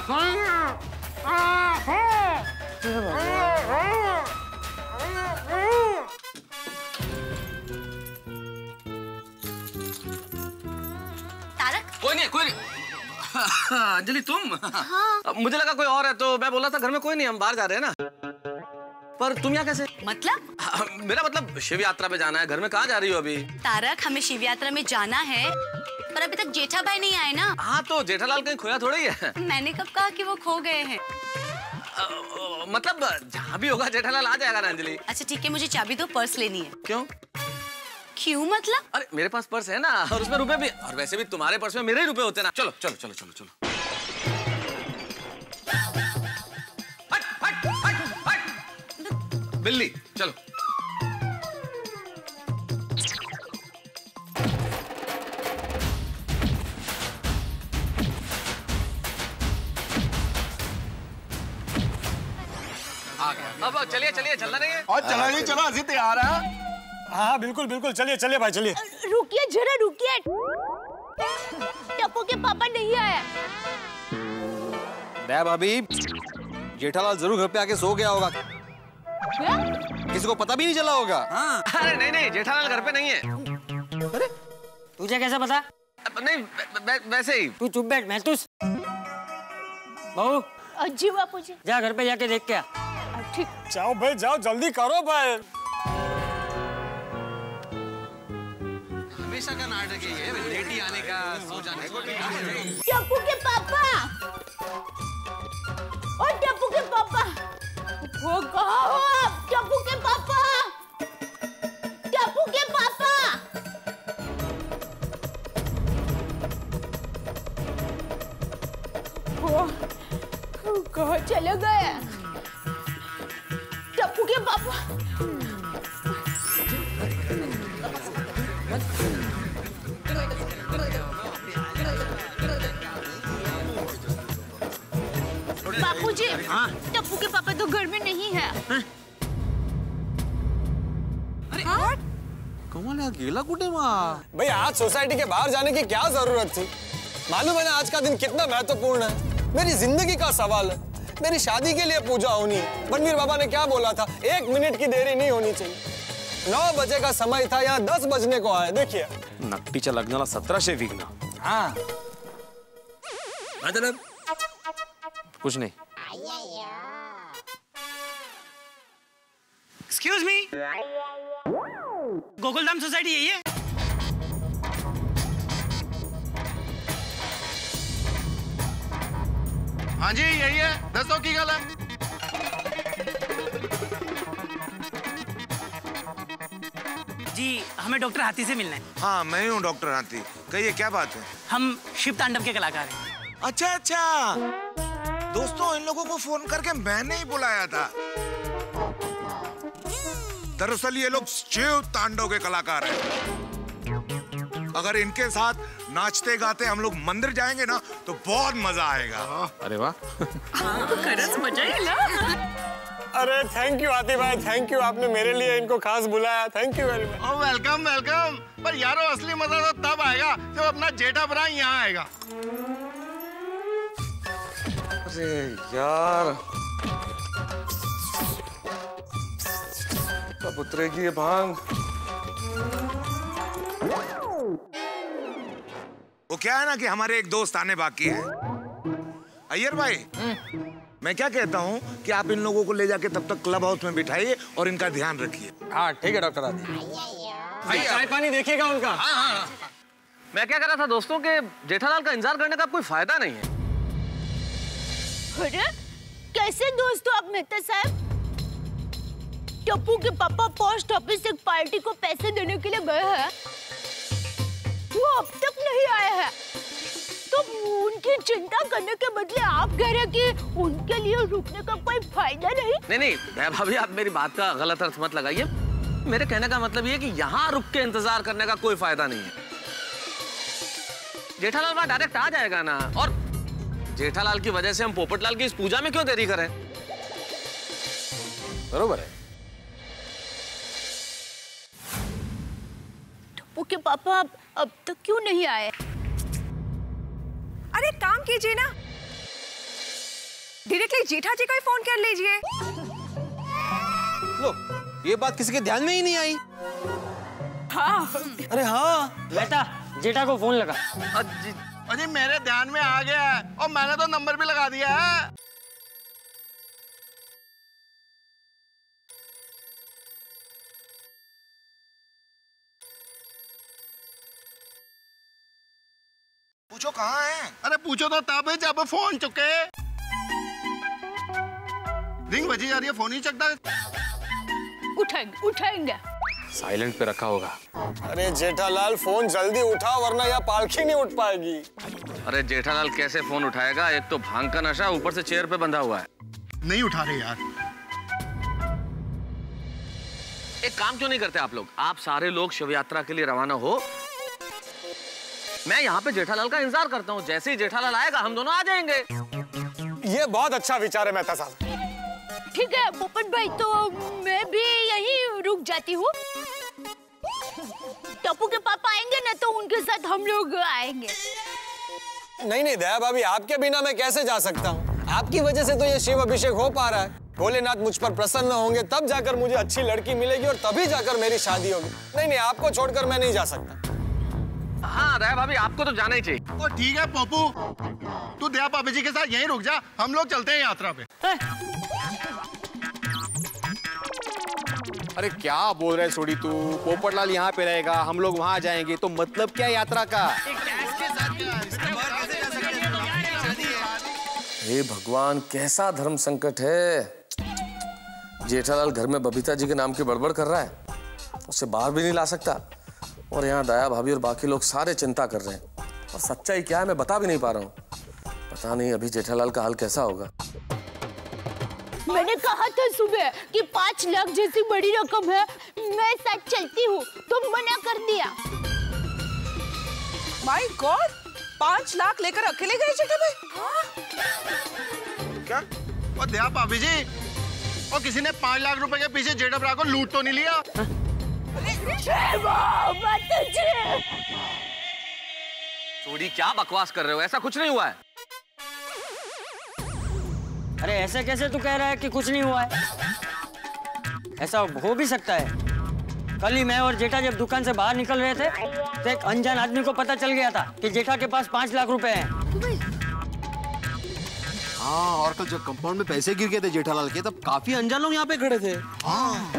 [SPEAKER 9] कोई नहीं अंजलि तुम? हाँ। मुझे लगा कोई और है तो मैं बोला था घर में कोई नहीं, हम बाहर जा रहे हैं ना। पर तुम यहाँ कैसे?
[SPEAKER 11] मतलब?
[SPEAKER 9] मेरा मतलब शिव यात्रा पे जाना है। घर में कहाँ जा रही हो अभी?
[SPEAKER 11] तारक, हमें शिव यात्रा में जाना है, पर अभी तक जेठा भाई नहीं आए ना।
[SPEAKER 9] हाँ तो जेठालाल कहीं खोया थोड़ा ही है।
[SPEAKER 11] मैंने कब कहा कि वो खो गए हैं?
[SPEAKER 9] मतलब जहाँ भी होगा जेठालाल आ जाएगा ना अंजलि।
[SPEAKER 11] अच्छा ठीक है, मुझे चाबी दो, पर्स लेनी है।
[SPEAKER 9] क्यों?
[SPEAKER 11] क्यों मतलब?
[SPEAKER 9] अरे मेरे पास पर्स है ना, और उसमें रुपए भी, और वैसे भी तुम्हारे पर्स में मेरे ही रुपए होते ना। चलो चलो चलो चलो चलो। हट हट हट हट बिल्ली, चलो। आ गए। अब चलिए चलिए, चलना नहीं है?
[SPEAKER 7] और चला नहीं, चलो अजी तैयार है।
[SPEAKER 6] हाँ बिल्कुल बिल्कुल, चलिए चलिए भाई चलिए।
[SPEAKER 2] रुकिए जरा रुकिए, टप्पू के पापा नहीं आए।
[SPEAKER 6] दया भाभी, जेठालाल जरूर घर पे आके सो गया होगा। किसी को पता भी नहीं चला होगा।
[SPEAKER 9] हाँ। अरे नहीं नहीं, जेठालाल घर पे नहीं है।
[SPEAKER 5] अरे तुझे कैसे पता?
[SPEAKER 9] नहीं वैसे ही।
[SPEAKER 5] तू चुप बैठ, मैं तू बहू
[SPEAKER 2] जी बापू जी।
[SPEAKER 5] जा घर पे जाके देख के आ।
[SPEAKER 2] ठीक।
[SPEAKER 6] जाओ भाई जाओ, जल्दी करो भाई।
[SPEAKER 9] हमेशा का नाटक है ये, लेट ही आने का, सो जाने को।
[SPEAKER 2] टप्पू के पापा, ओ टप्पू के पापा, वो कहाँ हो आप? टप्पू के पापा, टप्पू के पापा। वो कहाँ चले गए? टप्पू के पापा। बापूजी, टप्पू के पापा तो घर में नहीं है।
[SPEAKER 6] अरे कमाल है, गेला कुठे माँ? भाई आज सोसाइटी के बाहर जाने की क्या जरूरत थी? मालूम है ना आज का दिन कितना महत्वपूर्ण है? मेरी जिंदगी का सवाल है। मेरी शादी के लिए पूजा होनी है। बनवीर बाबा ने क्या बोला था? 1 मिनट की देरी नहीं होनी चाहिए। 9 बजे का समय था, यहाँ 10 बजने को आए। देखिए
[SPEAKER 14] नकटीच्या लग्नाला 1700 विघ्न।
[SPEAKER 6] हाँ
[SPEAKER 14] मतलब कुछ नहीं।
[SPEAKER 16] एक्सक्यूज मी, गोकुलधाम सोसाइटी यही है?
[SPEAKER 7] हाँ जी यही है, दसो की गल है।
[SPEAKER 16] जी हमें डॉक्टर हाथी से मिलना है।
[SPEAKER 14] हाँ मैं ही हूँ डॉक्टर हाथी। कहिए क्या बात है?
[SPEAKER 16] हम शिव तांडव के कलाकार हैं।
[SPEAKER 14] अच्छा अच्छा, दोस्तों इन लोगों को फोन करके मैंने ही बुलाया था। दरअसल ये लोग शिव तांडव के कलाकार हैं। अगर इनके साथ नाचते गाते हम लोग मंदिर जाएंगे ना तो बहुत मजा आएगा। अरे वाह,
[SPEAKER 8] मजा ही ना।
[SPEAKER 6] अरे थैंक यू हाथी भाई, थैंक यू, आपने मेरे लिए इनको खास बुलाया। Thank you very much.
[SPEAKER 7] Welcome welcome. पर यारो असली मजा तो तब आएगा जब अपना जेठा भरा यहाँ आएगा।
[SPEAKER 14] अरे यार कब उतरेगी ये भांग? वो क्या है ना कि हमारे एक दोस्त आने बाकी है। अय्यर भाई, मैं क्या कहता हूँ कि आप इन लोगों को ले जाके तब तक क्लब हाउस में बिठाइए और इनका ध्यान रखिए।
[SPEAKER 6] हाँ ठीक है डॉक्टर आदि। चाय पानी देखिएगा उनका।
[SPEAKER 9] हाँ। मैं क्या कह रहा था दोस्तों के जेठालाल का इंतजार करने का कोई फायदा नहीं है।
[SPEAKER 2] अरे कैसे दोस्तों आप मेहता साहब? टप्पू के पापा पोस्ट ऑफिस से पार्टी को पैसे देने के लिए गए हैं, वो अब तक नहीं आए हैं। तो उनकी चिंता करने के बदले आप कह रहे हैं कि उनके लिए रुकने का कोई फायदा नहीं?
[SPEAKER 9] नहीं भाभी, आप मेरी बात का गलत अर्थ मत लगाइए। मेरे कहने का मतलब ये है कि यहाँ रुक के इंतजार करने का कोई फायदा नहीं है। जेठालाल वहाँ डायरेक्ट आ जाएगा ना, और जेठालाल की वजह से हम पोपटलाल की इस पूजा में क्यों देरी करें?
[SPEAKER 14] बरोबर है।
[SPEAKER 2] टप्पू के पापा अब तक क्यों नहीं आए?
[SPEAKER 8] अरे काम कीजिए ना, डायरेक्टली जेठा जी का ही फोन कर लीजिए।
[SPEAKER 6] लो, ये बात किसी के ध्यान में ही नहीं आई।
[SPEAKER 8] हाँ।
[SPEAKER 6] अरे हाँ
[SPEAKER 5] बेटा, जेठा को फोन लगा।
[SPEAKER 7] अजी मेरे ध्यान में आ गया है और मैंने तो नंबर भी लगा दिया है।
[SPEAKER 14] पूछो कहाँ है?
[SPEAKER 7] अरे पूछो तो तब जब फोन चुके। रिंग बजी जा रही है, फोन ही चकता।
[SPEAKER 2] उठाएंगे।
[SPEAKER 14] साइलेंट पे रखा होगा।
[SPEAKER 6] अरे जेठालाल फोन जल्दी उठाओ वरना यह पालकी नहीं उठ पाएगी।
[SPEAKER 9] अरे जेठालाल कैसे फोन उठाएगा? एक तो भांग का नशा, ऊपर से चेयर पे बंधा हुआ है।
[SPEAKER 7] नहीं उठा रहे यार।
[SPEAKER 9] एक काम क्यों नहीं करते आप लोग? आप सारे लोग शिव यात्रा के लिए रवाना हो, मैं यहाँ पे जेठालाल का इंतजार करता हूँ। जैसे ही जेठालाल आएगा हम दोनों आ जाएंगे।
[SPEAKER 6] ये बहुत अच्छा विचार है मेहता साहब।
[SPEAKER 2] ठीक है पोपट भाई, तो मैं भी यहीं रुक जाती हूँ। टप्पू के पापा आएंगे ना तो उनके साथ हम लोग आएंगे।
[SPEAKER 6] नहीं नहीं दया भाभी, आपके बिना मैं कैसे जा सकता हूँ? आपकी वजह से तो ये शिव अभिषेक हो पा रहा है। भोलेनाथ मुझ पर प्रसन्न होंगे तब जाकर मुझे अच्छी लड़की मिलेगी और तभी जाकर मेरी शादी होगी। नहीं नहीं, आपको छोड़कर मैं नहीं जा सकता।
[SPEAKER 9] हाँ दया भाभी, आपको तो जाना ही चाहिए।
[SPEAKER 7] तो ठीक है पप्पू, तू दया भाभी जी के साथ यहीं रुक जा, हम लोग चलते हैं यात्रा पे।
[SPEAKER 13] अरे क्या बोल रहे छोड़ी तू? पोपटलाल यहाँ पे रहेगा, हम लोग वहाँ जाएंगे, तो मतलब क्या यात्रा का?
[SPEAKER 12] हे भगवान, कैसा धर्म संकट है। जेठालाल घर में बबीता जी के नाम की बड़बड़ कर रहा है, उसे बाहर भी नहीं ला सकता, और यहाँ दया भाभी और बाकी लोग सारे चिंता कर रहे हैं। और सच्चाई क्या है मैं बता भी नहीं पा रहा हूँ। पता नहीं अभी जेठालाल का हाल कैसा होगा।
[SPEAKER 2] मैंने कहा था सुबह कि 5 लाख जैसी बड़ी रकम है, मैं साथ चलती हूँ, तुम मना कर दिया।
[SPEAKER 8] माय गॉड, 5 लाख लेकर अकेले गए जेठा भाई?
[SPEAKER 7] क्या? और दया भाभी जी, और किसी ने 5 लाख रुपए के पीछे जेठा भरा को लूट तो नहीं लिया?
[SPEAKER 9] छोड़ी, क्या बकवास कर रहे हो? ऐसा कुछ नहीं हुआ है।
[SPEAKER 5] अरे ऐसे कैसे तू कह रहा है कि कुछ नहीं हुआ है? ऐसा हो भी सकता है। कल ही मैं और जेठा जब दुकान से बाहर निकल रहे थे तो एक अनजान आदमी को पता चल गया था कि जेठा के पास 5 लाख रुपए हैं।
[SPEAKER 13] हाँ, और कल जब कंपाउंड में पैसे गिर गए थे जेठालाल के, तब काफी अनजान लोग यहाँ पे खड़े थे। हाँ।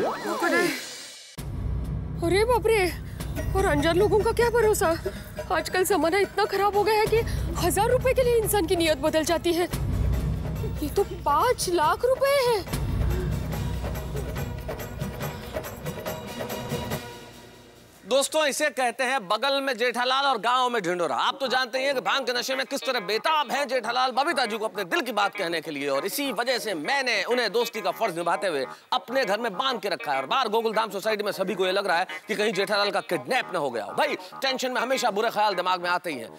[SPEAKER 8] अरे बाप रे, और अनजान लोगों का क्या भरोसा। आजकल जमाना इतना खराब हो गया है कि 1000 रुपए के लिए इंसान की नीयत बदल जाती है। ये तो 5 लाख रुपए है।
[SPEAKER 9] दोस्तों, इसे कहते हैं बगल में जेठालाल और गांव में ढिंढोरा। आप तो जानते हैं कि भांग के नशे में किस तरह बेताब है जेठालाल बबीता जी को अपने दिल की बात कहने के लिए, और इसी वजह से मैंने उन्हें दोस्ती का फर्ज निभाते हुए अपने घर में बांध के रखा है। और बाहर गोकुलधाम सोसाइटी में सभी को ये लग रहा है कि कहीं जेठालाल का किडनैप न हो गया हो। भाई, टेंशन में हमेशा बुरे ख्याल दिमाग में आते ही हैं।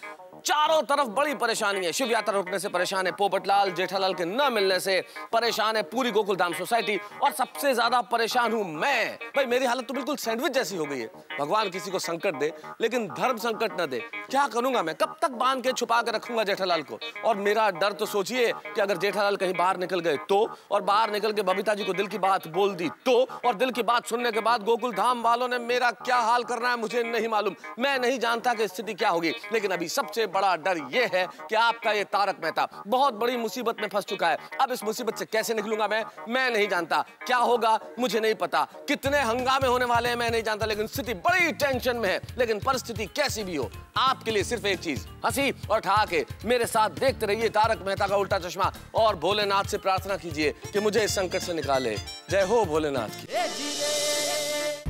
[SPEAKER 9] चारों तरफ बड़ी परेशानी है। शिव यात्रा रुकने से परेशान है पोपटलाल, जेठालाल के न मिलने से परेशान है पूरी गोकुलधाम सोसाइटी, और सबसे ज्यादा परेशान हूं मैं। भाई, मेरी हालत तो बिल्कुल सैंडविच जैसी हो गई है। भगवान किसी को संकट दे लेकिन धर्म संकट न दे। क्या करूंगा मैं? कब तक बांध के छुपा के रखूंगा जेठालाल को? और मेरा डर तो सोचिए कि अगर जेठालाल कहीं बाहर निकल गए तो, और बाहर निकल के बबीता जी को दिल की बात बोल दी तो, और दिल की बात सुनने के बाद गोकुलधाम वालों ने मेरा क्या हाल करना है मुझे नहीं मालूम। मैं नहीं जानता कि स्थिति क्या होगी, लेकिन अभी सबसे बड़ा डर यह है कि आपका ये तारक मेहता बहुत बड़ी मुसीबत में फंस चुका है। अब इस मुसीबत से कैसे निकलूंगा मैं नहीं जानता। क्या होगा मुझे नहीं पता, कितने हंगामे होने वाले हैं मैं नहीं जानता, लेकिन स्थिति बड़ी टेंशन में है। लेकिन परिस्थिति कैसी भी हो, आपके लिए सिर्फ एक चीज, हंसी और ठहाके। मेरे साथ देखते रहिए तारक मेहता का उल्टा चश्मा, और भोलेनाथ से प्रार्थना कीजिए कि मुझे इस संकट से निकाले। जय हो भोलेनाथ की।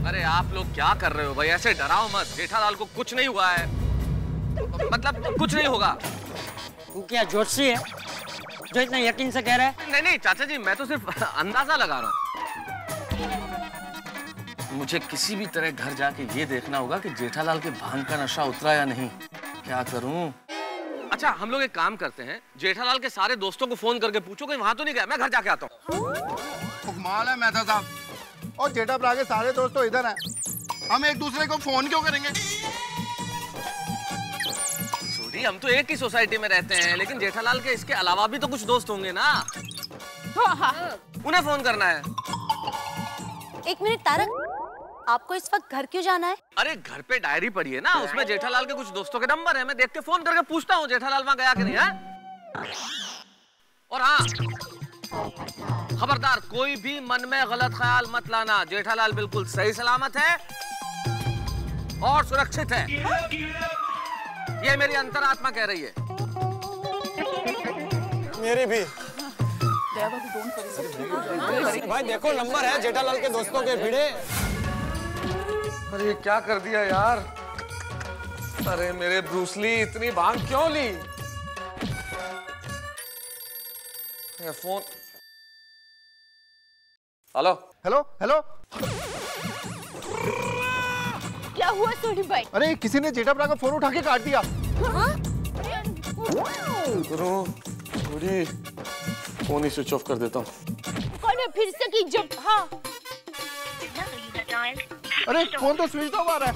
[SPEAKER 9] अरे आप लोग क्या कर रहे हो भाई? ऐसे डराओ मत, जेठालाल को कुछ नहीं हुआ है, मतलब कुछ नहीं होगा।
[SPEAKER 5] तू क्या जोशी है जो इतना यकीन से कह रहा है?
[SPEAKER 9] नहीं नहीं चाचा जी, मैं तो सिर्फ अंदाजा लगा रहा हूँ। मुझे किसी भी तरह घर जाके ये देखना होगा कि जेठालाल के भांग का नशा उतरा या नहीं। क्या करूं? अच्छा, हम लोग एक काम करते हैं, जेठालाल के सारे दोस्तों को फोन करके पूछो कि वहां तो नहीं गया। मैं घर जाके आता हूँ।
[SPEAKER 7] कमाल है मेहता साहब, और जेठा भरा के सारे दोस्त तो इधर हैं, हम एक दूसरे को फोन क्यों करेंगे?
[SPEAKER 9] हम तो एक ही सोसाइटी में रहते हैं, लेकिन जेठालाल के इसके अलावा भी तो कुछ दोस्त होंगे ना। उन्हें फोन करना है।
[SPEAKER 11] एक मिनट तारक, आपको इस वक्त घर क्यों जाना है?
[SPEAKER 9] अरे घर पे डायरी पड़ी है ना, उसमें जेठालाल के कुछ दोस्तों के नंबर है। मैं देख के फोन करके पूछता हूँ जेठालाल वहां गया कि नहीं है। और हाँ, खबरदार, कोई भी मन में गलत ख्याल मत लाना। जेठालाल बिल्कुल सही सलामत है और सुरक्षित है, ये मेरी अंतरात्मा कह रही है।
[SPEAKER 6] मेरी भी। भाई देखो, नंबर है जेठालाल के दोस्तों के भिड़े।
[SPEAKER 12] अरे क्या कर दिया यार? अरे मेरे ब्रूसली, इतनी भांग क्यों ली? फोन। हेलो
[SPEAKER 7] हेलो हेलो,
[SPEAKER 2] क्या हुआ सोनी भाई?
[SPEAKER 7] अरे किसी ने जेठा भरा का फोन उठा के काट दिया।
[SPEAKER 12] फोन ही स्विच ऑफ कर देता हूँ।
[SPEAKER 2] कौन मैंने फिर से की जब हाँ।
[SPEAKER 7] अरे फोन तो स्विच ऑफ आ रहा है।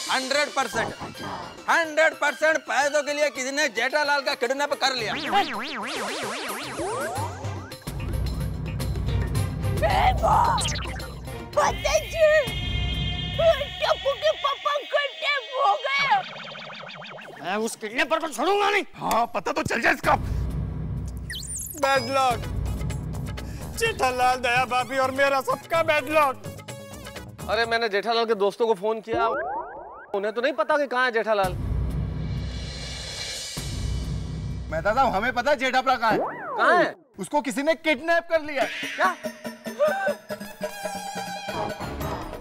[SPEAKER 17] 100% पैसों के लिए किसी ने जेठालाल का किडनैप कर लिया।
[SPEAKER 2] टप्पू के पापा किडनैप हो गए।
[SPEAKER 5] मैं उस किडनैपर को छोड़ूंगा नहीं।
[SPEAKER 7] हाँ पता तो चल जाए इसका।
[SPEAKER 6] Bad luck. जेठालाल, दया भाभी और मेरा सबका बैड लक।
[SPEAKER 9] अरे मैंने जेठालाल के दोस्तों को फोन किया, उन्हें तो नहीं पता कि कहाँ है जेठालाल।
[SPEAKER 7] मेहता साहब हमें पता है जेठापरा कहाँ है।
[SPEAKER 9] कहाँ है?
[SPEAKER 7] उसको किसी ने किडनैप कर लिया।
[SPEAKER 9] क्या?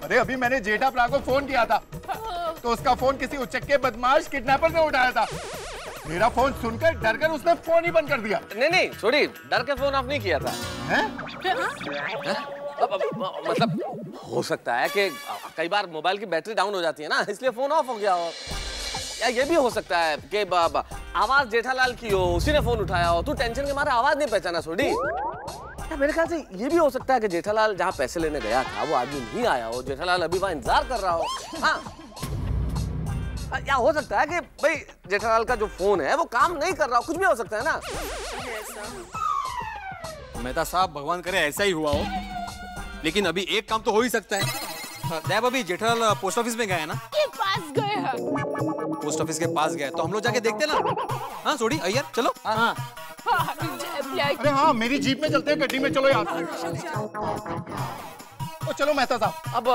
[SPEAKER 7] अरे अभी मैंने जेठापरा को फोन किया था तो उसका फोन किसी उचक्के बदमाश किडनैपर ने उठाया था। मेरा फोन सुनकर डरकर उसने फोन ही बंद कर दिया।
[SPEAKER 9] नहीं छोड़ी, डर के फोन ऑफ नहीं किया था। मतलब हो सकता है कि कई बार मोबाइल की बैटरी डाउन हो जाती है ना, इसलिए फोन ऑफ हो गया हो। या ये भी हो सकता है कि आवाज जेठालाल की हो, उसी ने फोन उठाया हो, तू टेंशन के मारे आवाज नहीं पहचाना छोड़ी। मेरे ख्याल से ये भी हो सकता है कि जेठालाल जहाँ पैसे लेने गया था वो आदमी नहीं आया हो, जेठालाल अभी वहाँ इंतजार कर रहा हो। हाँ, या हो सकता है कि भाई जेठालाल का जो फोन है वो काम नहीं कर रहा हो, कुछ भी हो सकता है ना।
[SPEAKER 13] मेहता साहब भगवान करे ऐसा ही हुआ हो, लेकिन अभी एक काम तो हो ही सकता है। दया भाभी, जेठालाल पोस्ट ऑफिस में गए हैं ना?
[SPEAKER 2] के पास गए हैं।
[SPEAKER 13] पोस्ट ऑफिस के पास गए तो हम लोग जाके देखते ना। हाँ सोडी अय्यर चलो। हाँ
[SPEAKER 7] अरे हाँ मेरी जीप में चलते हैं, गड्डी में चलो यार। ओ चलो मेहता साहब।
[SPEAKER 9] अब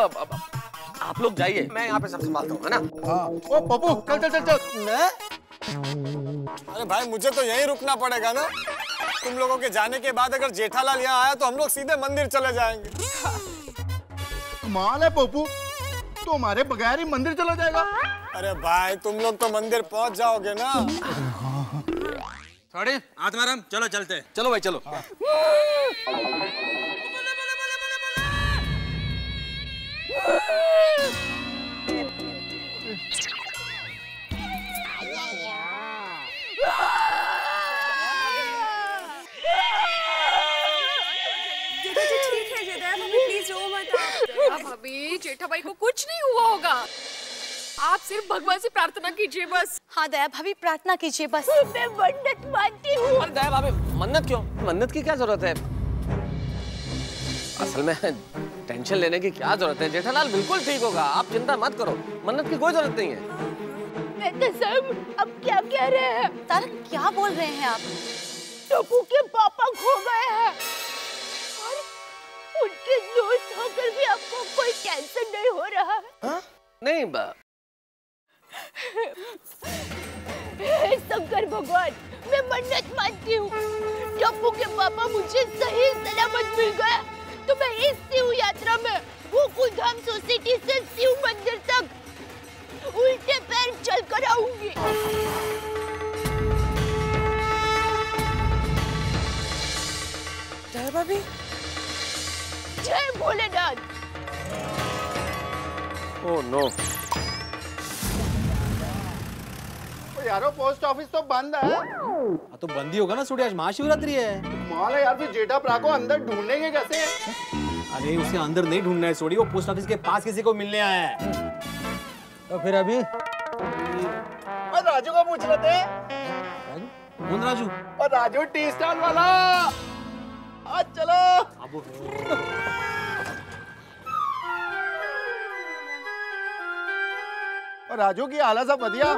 [SPEAKER 9] आप लोग जाइए, मैं यहाँ पे सब संभालता हूँ, है ना?
[SPEAKER 7] हाँ। ओ पप्पू चल।
[SPEAKER 6] मैं? अरे भाई मुझे तो यहीं रुकना पड़ेगा ना। तुम लोगों के जाने के बाद अगर जेठालाल यहाँ आया तो हम लोग सीधे मंदिर चले जाएंगे।
[SPEAKER 7] कमाल है पप्पू, तो हमारे बगैर ही मंदिर चला जाएगा।
[SPEAKER 6] अरे भाई तुम लोग तो मंदिर पहुंच जाओगे ना।
[SPEAKER 17] थोड़ी आत्माराम चलो चलते।
[SPEAKER 13] चलो भाई चलो।
[SPEAKER 8] भाभी जेठा भाई को कुछ नहीं हुआ होगा, आप सिर्फ भगवान से प्रार्थना कीजिए बस।
[SPEAKER 11] हाँ दया भाभी प्रार्थना कीजिए बस।
[SPEAKER 2] मैं मन्नत मानती हूँ।
[SPEAKER 9] अरे दया भाभी मन्नत क्यों? मन्नत की क्या जरूरत है? असल में टेंशन लेने की क्या जरूरत है, जेठालाल बिल्कुल ठीक होगा, आप चिंता मत करो, मन्नत की कोई जरूरत नहीं है।
[SPEAKER 2] सब अब क्या कह रहे हैं?
[SPEAKER 11] तारक क्या बोल रहे हैं आप?
[SPEAKER 2] टप्पू के पापा खो गए हैं और उनके दोस्त होकर भी आपको कोई टेंशन नहीं हो रहा है?
[SPEAKER 9] नहीं
[SPEAKER 2] शंकर भगवान, मैं मन्नत मानती हूँ, टप्पू के पापा मुझे सही सलामत मिल गए तो मैं इस शिव यात्रा में गोकुलधाम सोसाइटी से शिव मंदिर तक उल्टे पैर चल कर आऊंगी।
[SPEAKER 11] जय भाभी।
[SPEAKER 2] जय भोलेनाथ।
[SPEAKER 9] Oh no.
[SPEAKER 7] यारो पोस्ट ऑफिस तो बंद है।
[SPEAKER 13] तो बंद ही होगा ना सोडी, आज महाशिवरात्रि है।
[SPEAKER 7] कमाल है यार, फिर जेठापरा को अंदर ढूंढेंगे कैसे?
[SPEAKER 13] अरे उसे अंदर नहीं ढूंढना है सोडी, वो पोस्ट ऑफिस के पास किसी को मिलने आया है। तो फिर अभी
[SPEAKER 7] राजू को पूछ रहे थे।
[SPEAKER 13] कौन राजू?
[SPEAKER 7] और राजू टी स्टॉल वाला। आज चलो। और राजू की हालत सब बढ़िया।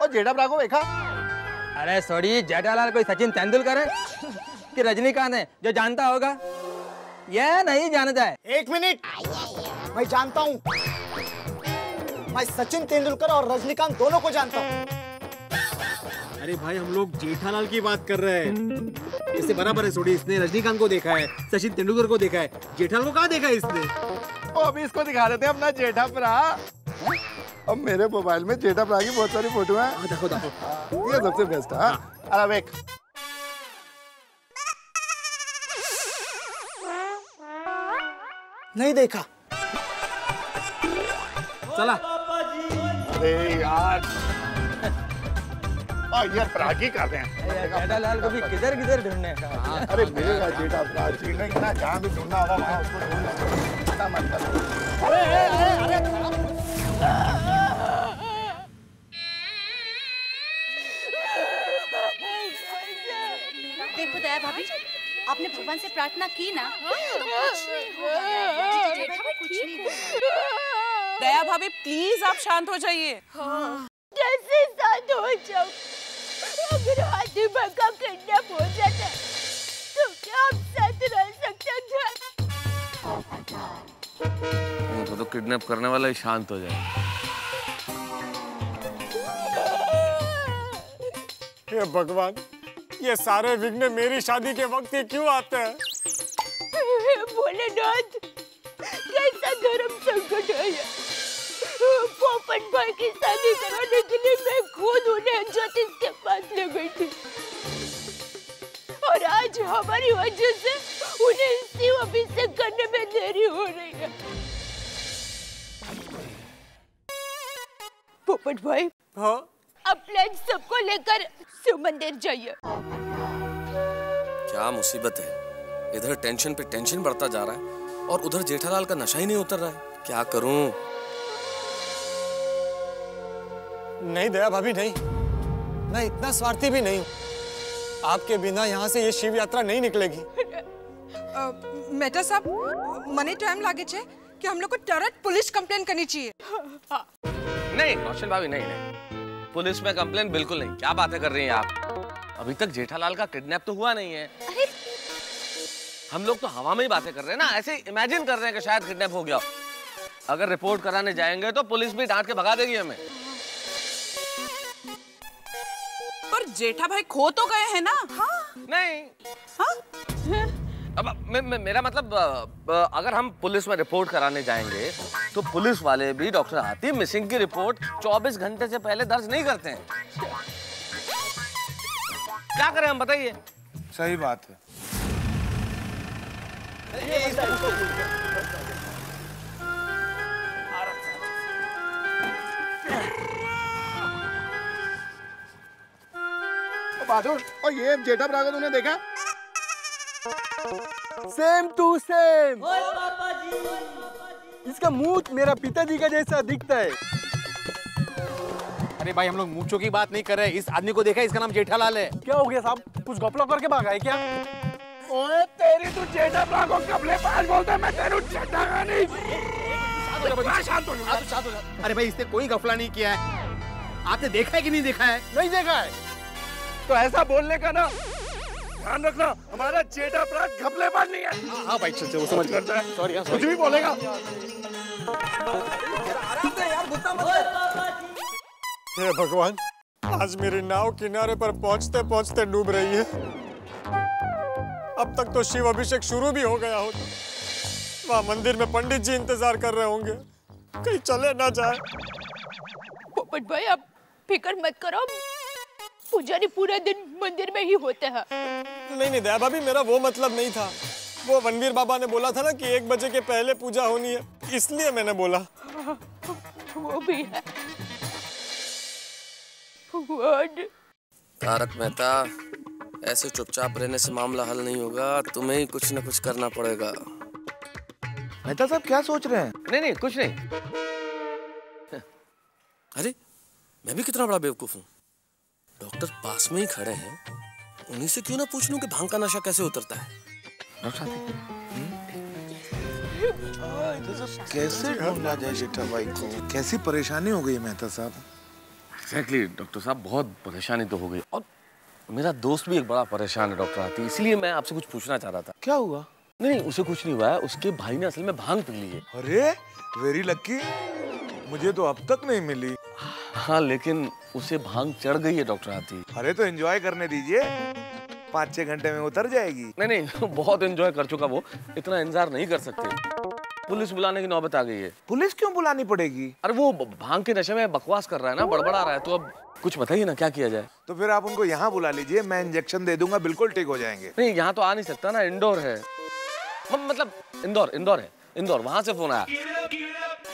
[SPEAKER 7] और जेठापरा को देखा?
[SPEAKER 17] अरे सॉरी, जेठालाल कोई सचिन तेंदुलकर है कि रजनीकांत है जो जानता होगा? ये नहीं जानता है।
[SPEAKER 6] एक मिनट, मैं जानता हूँ। मैं सचिन तेंदुलकर और रजनीकांत दोनों को जानता हूँ।
[SPEAKER 13] अरे भाई हम लोग जेठालाल की बात कर रहे हैं, इससे बराबर है सोडी। इसने रजनीकांत को देखा है, सचिन तेंदुलकर को देखा है, जेठालाल को कहाँ देखा है इसने?
[SPEAKER 7] अभी इसको दिखा रहे थे अपना जेठापरा। अब मेरे मोबाइल में जेठापरा की बहुत सारी फोटो है।
[SPEAKER 13] देखो देखो,
[SPEAKER 7] ये सबसे बेस्ट है। अरे देख,
[SPEAKER 6] नहीं देखा।
[SPEAKER 13] चला।
[SPEAKER 7] अरे यार, और ये अपराधी कर रहे हैं।
[SPEAKER 17] जेठालाल को भी किधर किधर ढूंढने का।
[SPEAKER 7] अरे मेरा जेठा अपराधी नहीं ना, जहाँ भी ढूंढना होगा वहाँ उसको ढूंढना। पता मत करो।
[SPEAKER 11] देखो दया भाभी, आपने भगवान से प्रार्थना की ना,
[SPEAKER 18] दया भाभी प्लीज आप शांत हो जाइए।
[SPEAKER 2] कैसे शांत हो जाऊं? अगर हाथी का किडनैप हो जाता तो क्या आप साथ रह सकते थे?
[SPEAKER 9] उनको तो किडनैप करने वाला ही शांत हो जाए।
[SPEAKER 6] हे भगवान, ये सारे विघ्न मेरी शादी के वक्त ही क्यों आते हैं?
[SPEAKER 2] भोलेनाथ, कैसा धर्म संकट है ये? पोपट भाई की शादी कराने के लिए मैं खुद उन्हें ज्योतिष के पास ले गई थी, और आज हमारी वजह से उन्हें शिव अभिषेक करने में देरी हो रही है। पोपट भाई,
[SPEAKER 6] हाँ?
[SPEAKER 2] अपने सबको लेकर शिव मंदिर जाइए।
[SPEAKER 9] क्या मुसीबत है, इधर टेंशन पे टेंशन बढ़ता जा रहा है और उधर जेठालाल का नशा ही नहीं उतर रहा है। क्या करूं?
[SPEAKER 6] नहीं दया भाभी, नहीं, मैं इतना स्वार्थी भी नहीं हूँ। आपके बिना यहाँ से ये शिव यात्रा नहीं निकलेगी।
[SPEAKER 18] मेहता साहब, मने टाइम लागे छे कि हम लोग को तुरंत पुलिस कंप्लेन करनी चाहिए।
[SPEAKER 9] नहीं रोशन भाभी, नहीं, पुलिस में कंप्लेन बिल्कुल नहीं। क्या बातें कर रही हैं आप? अभी तक जेठालाल का किडनैप तो हुआ नहीं है। हम लोग तो हवा में ही बातें कर रहे हैं ना, ऐसे इमेजिन कर रहे हैं कि शायद किडनैप हो गया। अगर रिपोर्ट कराने जाएंगे तो पुलिस भी डांट के भगा देगी हमें।
[SPEAKER 18] पर जेठा भाई खो तो गए हैं ना?
[SPEAKER 9] हाँ? नहीं। हाँ? अब मेरा मतलब अगर हम पुलिस में रिपोर्ट कराने जाएंगे तो पुलिस वाले भी डॉक्टर हाथी मिसिंग की रिपोर्ट 24 घंटे से पहले दर्ज नहीं करते हैं। क्या करें हम, बताइए।
[SPEAKER 14] सही बात है।
[SPEAKER 7] बहादुर, और ये जेठा प्राग तूने देखा?
[SPEAKER 17] Same to same. इसका मुंह मेरा पिताजी का जैसा दिखता है।
[SPEAKER 13] अरे भाई, हम लोग मूंछों की बात नहीं कर रहे। इस आदमी को देखा, इसका नाम जेठालाल है। क्या हो गया साहब, कुछ घपला करके भागा है क्या?
[SPEAKER 7] ओए तेरी तू जेठा प्राग को कपले पास बोलता है, मैं तेरू चटागा नहीं।
[SPEAKER 13] अरे भाई, इसने कोई घपला नहीं किया है। आपने देखा है कि नहीं देखा है?
[SPEAKER 7] नहीं देखा है तो ऐसा बोलने का ना ध्यान रखना, हमारा जेठा प्राग घपलेबाज नहीं है।
[SPEAKER 13] हाँ भाई, चल वो समझ करता है। सॉरी,
[SPEAKER 7] कुछ भी बोलेगा।
[SPEAKER 6] हे भगवान, आज मेरी नाव किनारे पर पहुंचते पहुंचते डूब रही है। अब तक तो शिव अभिषेक शुरू भी हो गया होता। वहाँ मंदिर में पंडित जी इंतजार कर रहे होंगे, कहीं चले ना जाए।
[SPEAKER 2] पोपट भाई, आप फिक्र मत करो, पुजारी पूरा दिन मंदिर में ही होते हैं।
[SPEAKER 6] नहीं दया भाभी, मेरा वो मतलब नहीं था। वो वनवीर बाबा ने बोला था ना कि 1 बजे के पहले पूजा होनी है, इसलिए मैंने बोला।
[SPEAKER 2] वो भी है।
[SPEAKER 9] तारक मेहता, ऐसे चुपचाप रहने से मामला हल नहीं होगा। तुम्हें ही कुछ न कुछ करना पड़ेगा।
[SPEAKER 14] मेहता साहब क्या सोच रहे हैं?
[SPEAKER 9] नहीं, कुछ नहीं। अरे मैं भी कितना बड़ा बेवकूफ हूँ। डॉक्टर पास में ही खड़े हैं, उन्हीं से क्यों ना पूछ लूं कि भांग का नशा कैसे उतरता है।
[SPEAKER 14] कैसे ढूंढा जाए जेठा भाई को? कैसी परेशानी हो गई मेहता साहब?
[SPEAKER 9] एग्जैक्टली डॉक्टर साहब, बहुत परेशानी तो हो गई, और मेरा दोस्त भी एक बड़ा परेशान है डॉक्टर हाथी। इसलिए मैं आपसे कुछ पूछना चाह रहा था।
[SPEAKER 14] क्या हुआ?
[SPEAKER 9] नहीं, उसे कुछ नहीं हुआ है। उसके भाई ने असल में भांग पी ली है।
[SPEAKER 14] अरे वेरी लकी, मुझे तो अब तक नहीं मिली।
[SPEAKER 9] हाँ, लेकिन उसे भांग चढ़ गई है डॉक्टर हाथी।
[SPEAKER 14] अरे तो एंजॉय करने दीजिए, 5-6 घंटे में उतर जाएगी।
[SPEAKER 9] नहीं, बहुत एंजॉय कर चुका वो, इतना इंतजार नहीं कर सकते। पुलिस बुलाने की नौबत आ गई है।
[SPEAKER 14] पुलिस क्यों बुलानी पड़ेगी?
[SPEAKER 9] अरे वो भांग के नशे में बकवास कर रहा है ना, बड़बड़ा रहा है। तो अब कुछ बताइए ना, क्या किया जाए?
[SPEAKER 14] तो फिर आप उनको यहाँ बुला लीजिए, मैं इंजेक्शन दे दूंगा, बिल्कुल ठीक हो जाएंगे।
[SPEAKER 9] नहीं, यहाँ तो आ नहीं सकता ना, इंडोर है। मतलब इंदौर है, इंदौर, वहां से फोन आया।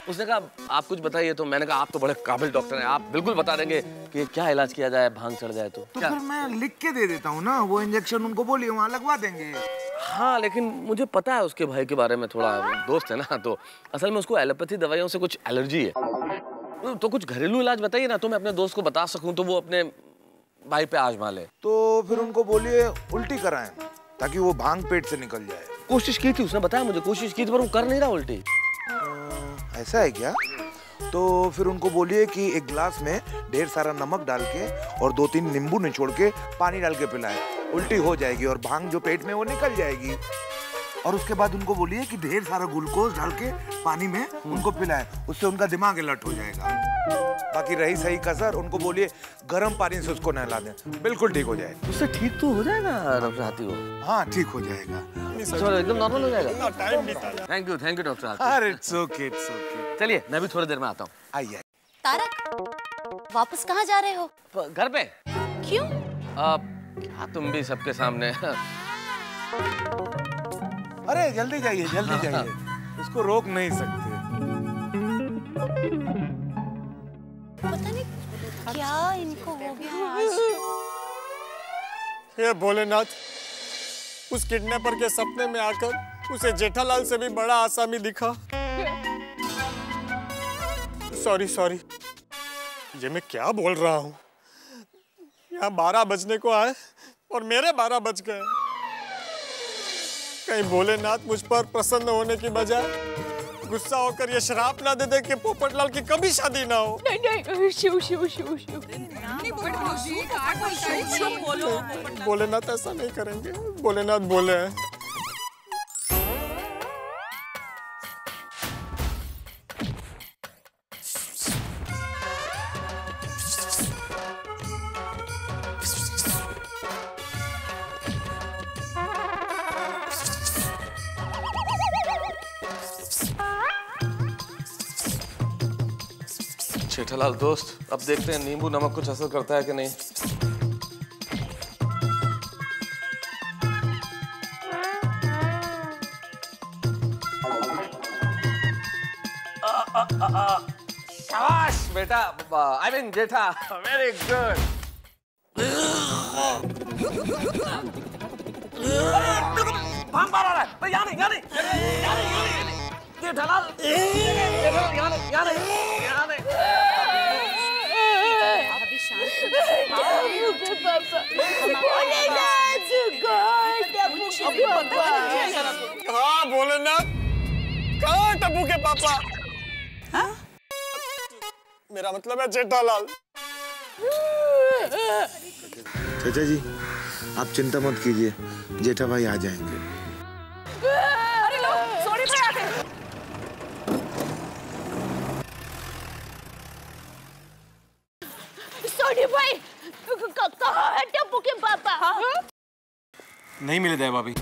[SPEAKER 9] उसने कहा आप कुछ बताइए, तो मैंने कहा आप तो बड़े काबिल डॉक्टर हैं, आप बिल्कुल बता देंगे कि क्या इलाज किया जाए भांग चढ़ जाए तो।
[SPEAKER 14] फिर मैं लिख के दे देता हूँ ना, वो इंजेक्शन उनको बोलिए वहाँ लगवा देंगे।
[SPEAKER 9] हाँ, लेकिन मुझे पता है उसके भाई के बारे में, थोड़ा दोस्त है ना, तो असल में उसको एलोपैथी दवाइयों से कुछ एलर्जी है। तो कुछ घरेलू इलाज बताइए ना, तो मैं अपने दोस्त को बता सकूं, तो वो अपने भाई पे आजमा ले।
[SPEAKER 14] तो फिर उनको बोलिए उल्टी कराएं, ताकि वो भांग पेट से निकल जाए।
[SPEAKER 9] कोशिश की थी, उसने बताया मुझे कोशिश की थी, पर वो कर नहीं रहा उल्टी।
[SPEAKER 14] ऐसा है क्या? तो फिर उनको बोलिए कि एक गिलास में ढेर सारा नमक डाल के और 2-3 नींबू निचोड़ के पानी डाल के पिलाएं, उल्टी हो जाएगी और भांग जो पेट में वो निकल जाएगी। और उसके बाद उनको बोलिए कि ढेर सारा ग्लूकोज डाल के पानी में उनको पिलाएं, उससे उनका दिमाग अलर्ट हो जाएगा। बाकी रही सही कसर, उनको बोलिए गर्म पानी से उसको नहला दें, बिल्कुल ठीक हो जाएगा।
[SPEAKER 9] उससे ठीक तो हो जाएगा डॉक्टर हाथी वो?
[SPEAKER 14] हाँ, ठीक हो जाएगा,
[SPEAKER 9] एकदम नॉर्मल हो जाएगा। थैंक यू डॉक्टर हाथी।
[SPEAKER 14] It's okay.
[SPEAKER 9] चलिए मैं भी थोड़ी देर में आता हूँ।
[SPEAKER 14] आइए।
[SPEAKER 11] तारक, वापस कहाँ जा रहे हो?
[SPEAKER 9] घर पे।
[SPEAKER 11] क्यों?
[SPEAKER 9] क्या तुम भी सबके सामने।
[SPEAKER 14] अरे जल्दी जाइए, जल्दी जाइए, इसको रोक नहीं सकते।
[SPEAKER 11] पता नहीं क्या इनको हो गया आज।
[SPEAKER 13] हे भोलेनाथ, उस किडनैपर के सपने में आकर उसे जेठालाल से भी बड़ा आसामी दिखा। सॉरी, ये मैं क्या बोल रहा हूँ। यहाँ 12 बजने को आए और मेरे 12 बज गए। कहीं भोलेनाथ मुझ पर प्रसन्न होने की बजाय गुस्सा होकर ये श्राप ना दे दे कि पोपटलाल की कभी शादी ना हो।
[SPEAKER 8] नहीं, शिव।
[SPEAKER 13] भोलेनाथ ऐसा नहीं करेंगे, भोलेनाथ बोले हैं।
[SPEAKER 9] जेठालाल दोस्त, अब देखते हैं नींबू नमक कुछ असर करता है कि नहीं। शाबाश बेटा, I mean Jetha, very good. भांग मार रहा है, यहाँ नहीं। जेठालाल, यहाँ नहीं।
[SPEAKER 13] हाँ भोलेनाथ, कहाँ टप्पू के पापा? मेरा मतलब है जेठालाल।
[SPEAKER 14] चाचा जी, आप चिंता मत कीजिए, जेठा भाई आ जाएंगे।
[SPEAKER 8] अरे लो, सोनी भाई आ गए।
[SPEAKER 2] सोनी भाई, कहाँ है टप्पू के पापा?
[SPEAKER 13] नहीं मिले दया भाभी।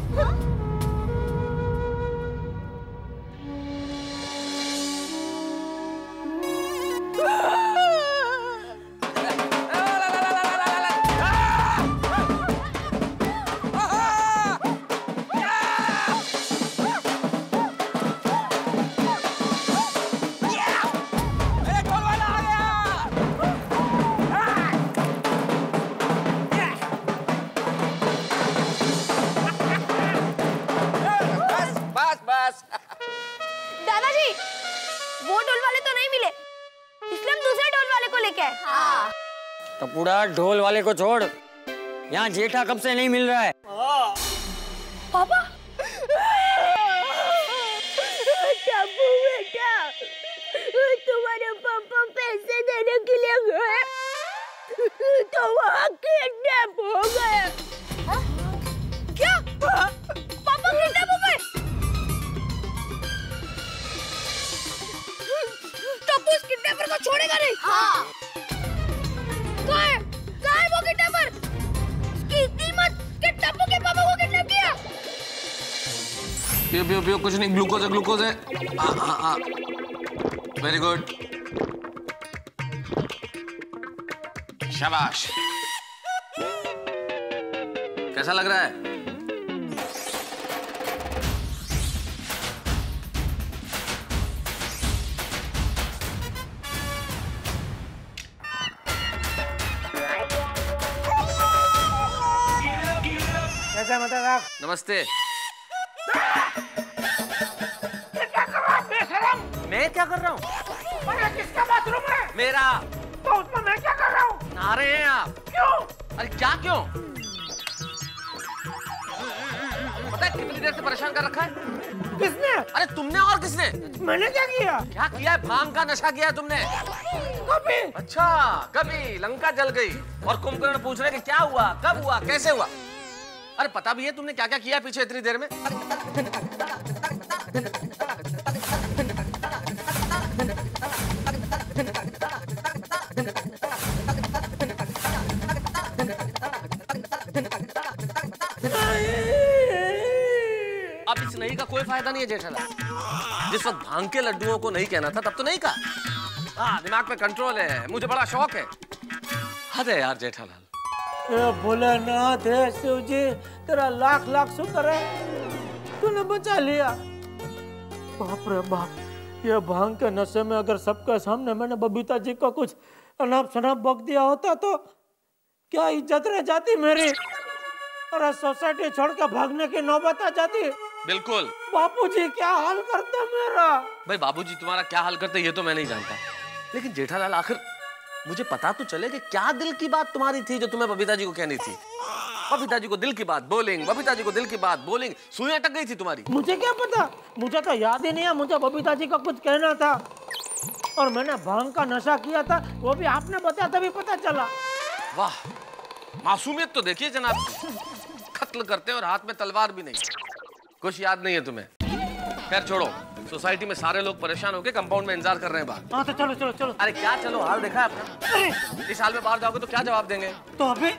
[SPEAKER 4] दादाजी, वो ढोल वाले तो नहीं मिले, इसलिए हम दूसरे ढोल वाले को लेके आए। हाँ।
[SPEAKER 5] टपुड़ा, ढोल वाले को छोड़, यहाँ जेठा कब से नहीं मिल रहा है।
[SPEAKER 4] पापा,
[SPEAKER 2] टप्पू बेटा, तुम्हारे पापा पैसे देने के लिए गए तो वहाँ किडनैप हो गए।
[SPEAKER 4] क्या? पापा किडनैप हो गए? टप्पू उस किडनैपर को छोड़ेगा नहीं। हाँ। कहाँ है वो किडनैपर? इसकी इतनी हिम्मत कि टप्पू के पापा को किडनैप किया।
[SPEAKER 9] पियो, कुछ नहीं, ग्लूकोज है। वेरी गुड, शाबाश। कैसा लग रहा है?
[SPEAKER 3] नमस्ते मेहता साहब।
[SPEAKER 9] नमस्ते।
[SPEAKER 3] क्या कर रहा है बेशरम?
[SPEAKER 9] मैं क्या कर रहा हूँ?
[SPEAKER 3] अरे किसका बाथरूम है?
[SPEAKER 9] मेरा।
[SPEAKER 3] तो उसमें मैं क्या कर रहा हूँ?
[SPEAKER 9] नहा रहे हैं आप।
[SPEAKER 3] क्यों?
[SPEAKER 9] अरे क्या क्यों? पता है कितनी देर से परेशान कर रखा है?
[SPEAKER 3] किसने?
[SPEAKER 9] अरे तुमने और किसने?
[SPEAKER 3] मैंने क्या किया?
[SPEAKER 9] क्या किया है? भांग का नशा किया है तुमने?
[SPEAKER 3] कभी?
[SPEAKER 9] अच्छा, कभी लंका जल गई और कुंभकर्ण पूछ रहे कि क्या हुआ, कब हुआ, कैसे हुआ? अरे पता भी है तुमने क्या क्या किया पीछे इतनी देर में? अब इस नहीं का कोई फायदा नहीं है जेठालाल। जिस वक्त भांग के लड्डुओं को नहीं कहना था तब तो नहीं कहा। हाँ, दिमाग पे कंट्रोल है, मुझे बड़ा शौक है। हद है यार जेठालाल।
[SPEAKER 3] भोलेनाथ है शिव जी, तेरा लाख लाख शुक्र है, तूने बचा लिया। बाप रे बाप, ये भांग के नशे में अगर सबके सामने मैंने बबीता जी को कुछ अनाप शनाप बक दिया होता तो क्या इज्जत रह जाती मेरी। अरे सोसाइटी छोड़ के भागने की नौबत आ जाती।
[SPEAKER 9] बिल्कुल।
[SPEAKER 3] बापूजी क्या हाल करते मेरा।
[SPEAKER 9] भाई बाबूजी तुम्हारा क्या हाल करते ये तो मैं नहीं जानता, लेकिन जेठालाल आखिर मुझे पता तो चले कि क्या दिल की बात तुम्हारी थी जो तुम्हें बबीता जी को कहनी थी। बबीता जी को दिल की बात बोलिंग, बबीता जी को दिल की बात बोलिंग, सुई अटक गई थी तुम्हारी।
[SPEAKER 3] मुझे क्या पता, मुझे तो याद ही नहीं है मुझे बबीता जी का कुछ कहना था। और मैंने भांग का नशा किया था वो भी आपने बताया तभी पता चला।
[SPEAKER 9] वाह, मासूमियत तो देखिए जनाब, कत्ल करते हैं और हाथ में तलवार भी नहीं, कुछ याद नहीं है तुम्हें। खैर छोड़ो, सोसाइटी में सारे लोग परेशान होके कंपाउंड में इंतजार कर रहे हैं बाहर।
[SPEAKER 3] हाँ तो चलो चलो चलो।
[SPEAKER 9] अरे क्या चलो, हाल देखा है अपना? इस हाल में बाहर जाओगे तो क्या जवाब देंगे?
[SPEAKER 3] तो अभी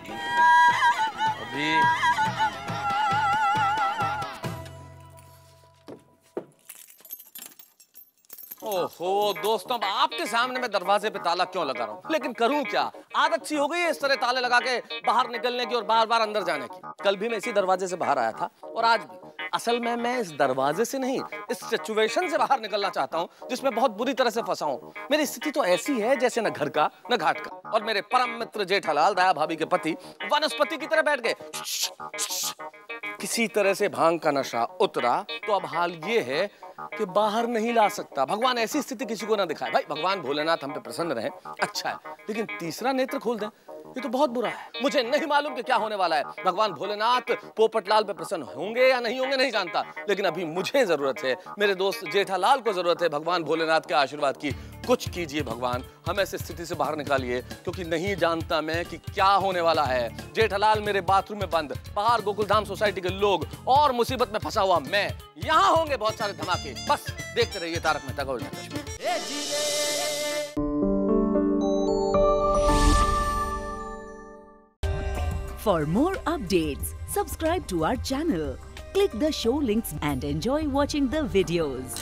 [SPEAKER 9] ओहो दोस्तों, अब आपके सामने मैं दरवाजे पे ताला क्यों लगा रहा हूँ, लेकिन करूँ क्या, आदत सी हो गई है इस तरह ताले लगा के बाहर निकलने की और बार बार अंदर जाने की। कल भी मैं इसी दरवाजे से बाहर आया था और आज भी। असल में मैं इस दरवाजे से नहीं, इस सिचुएशन से बाहर निकलना चाहता हूँ जिसमें बहुत बुरी तरह से फंसा हूँ। मेरी स्थिति तो ऐसी है जैसे न घर का न घाट का, और मेरे परम मित्र जेठालाल दया भाभी के पति वनस्पति की तरह बैठ गए। किसी तरह से भांग का नशा उतरा तो अब हाल ये है कि बाहर नहीं ला सकता। भगवान ऐसी स्थिति किसी को ना दिखाए। भाई भगवान भोलेनाथ हम पे प्रसन्न रहे, अच्छा है, लेकिन तीसरा नेत्र खोल दें ये तो बहुत बुरा है। मुझे नहीं मालूम कि क्या होने वाला है। भगवान भोलेनाथ पोपटलाल पे प्रसन्न होंगे या नहीं होंगे नहीं जानता, लेकिन अभी मुझे जरूरत है, मेरे दोस्त जेठालाल को जरूरत है भगवान भोलेनाथ के आशीर्वाद की। कुछ कीजिए भगवान, हमें इस स्थिति से बाहर निकालिए, क्योंकि नहीं जानता मैं कि क्या होने वाला है। जेठालाल मेरे बाथरूम में बंद, बाहर गोकुलधाम सोसाइटी के लोग और मुसीबत में फंसा हुआ मैं, यहाँ होंगे बहुत सारे धमाके। बस देखते रहिए तारक मेहता का उल्टा चश्मा।
[SPEAKER 19] For more updates, subscribe to our channel, click the show links and enjoy watching the videos.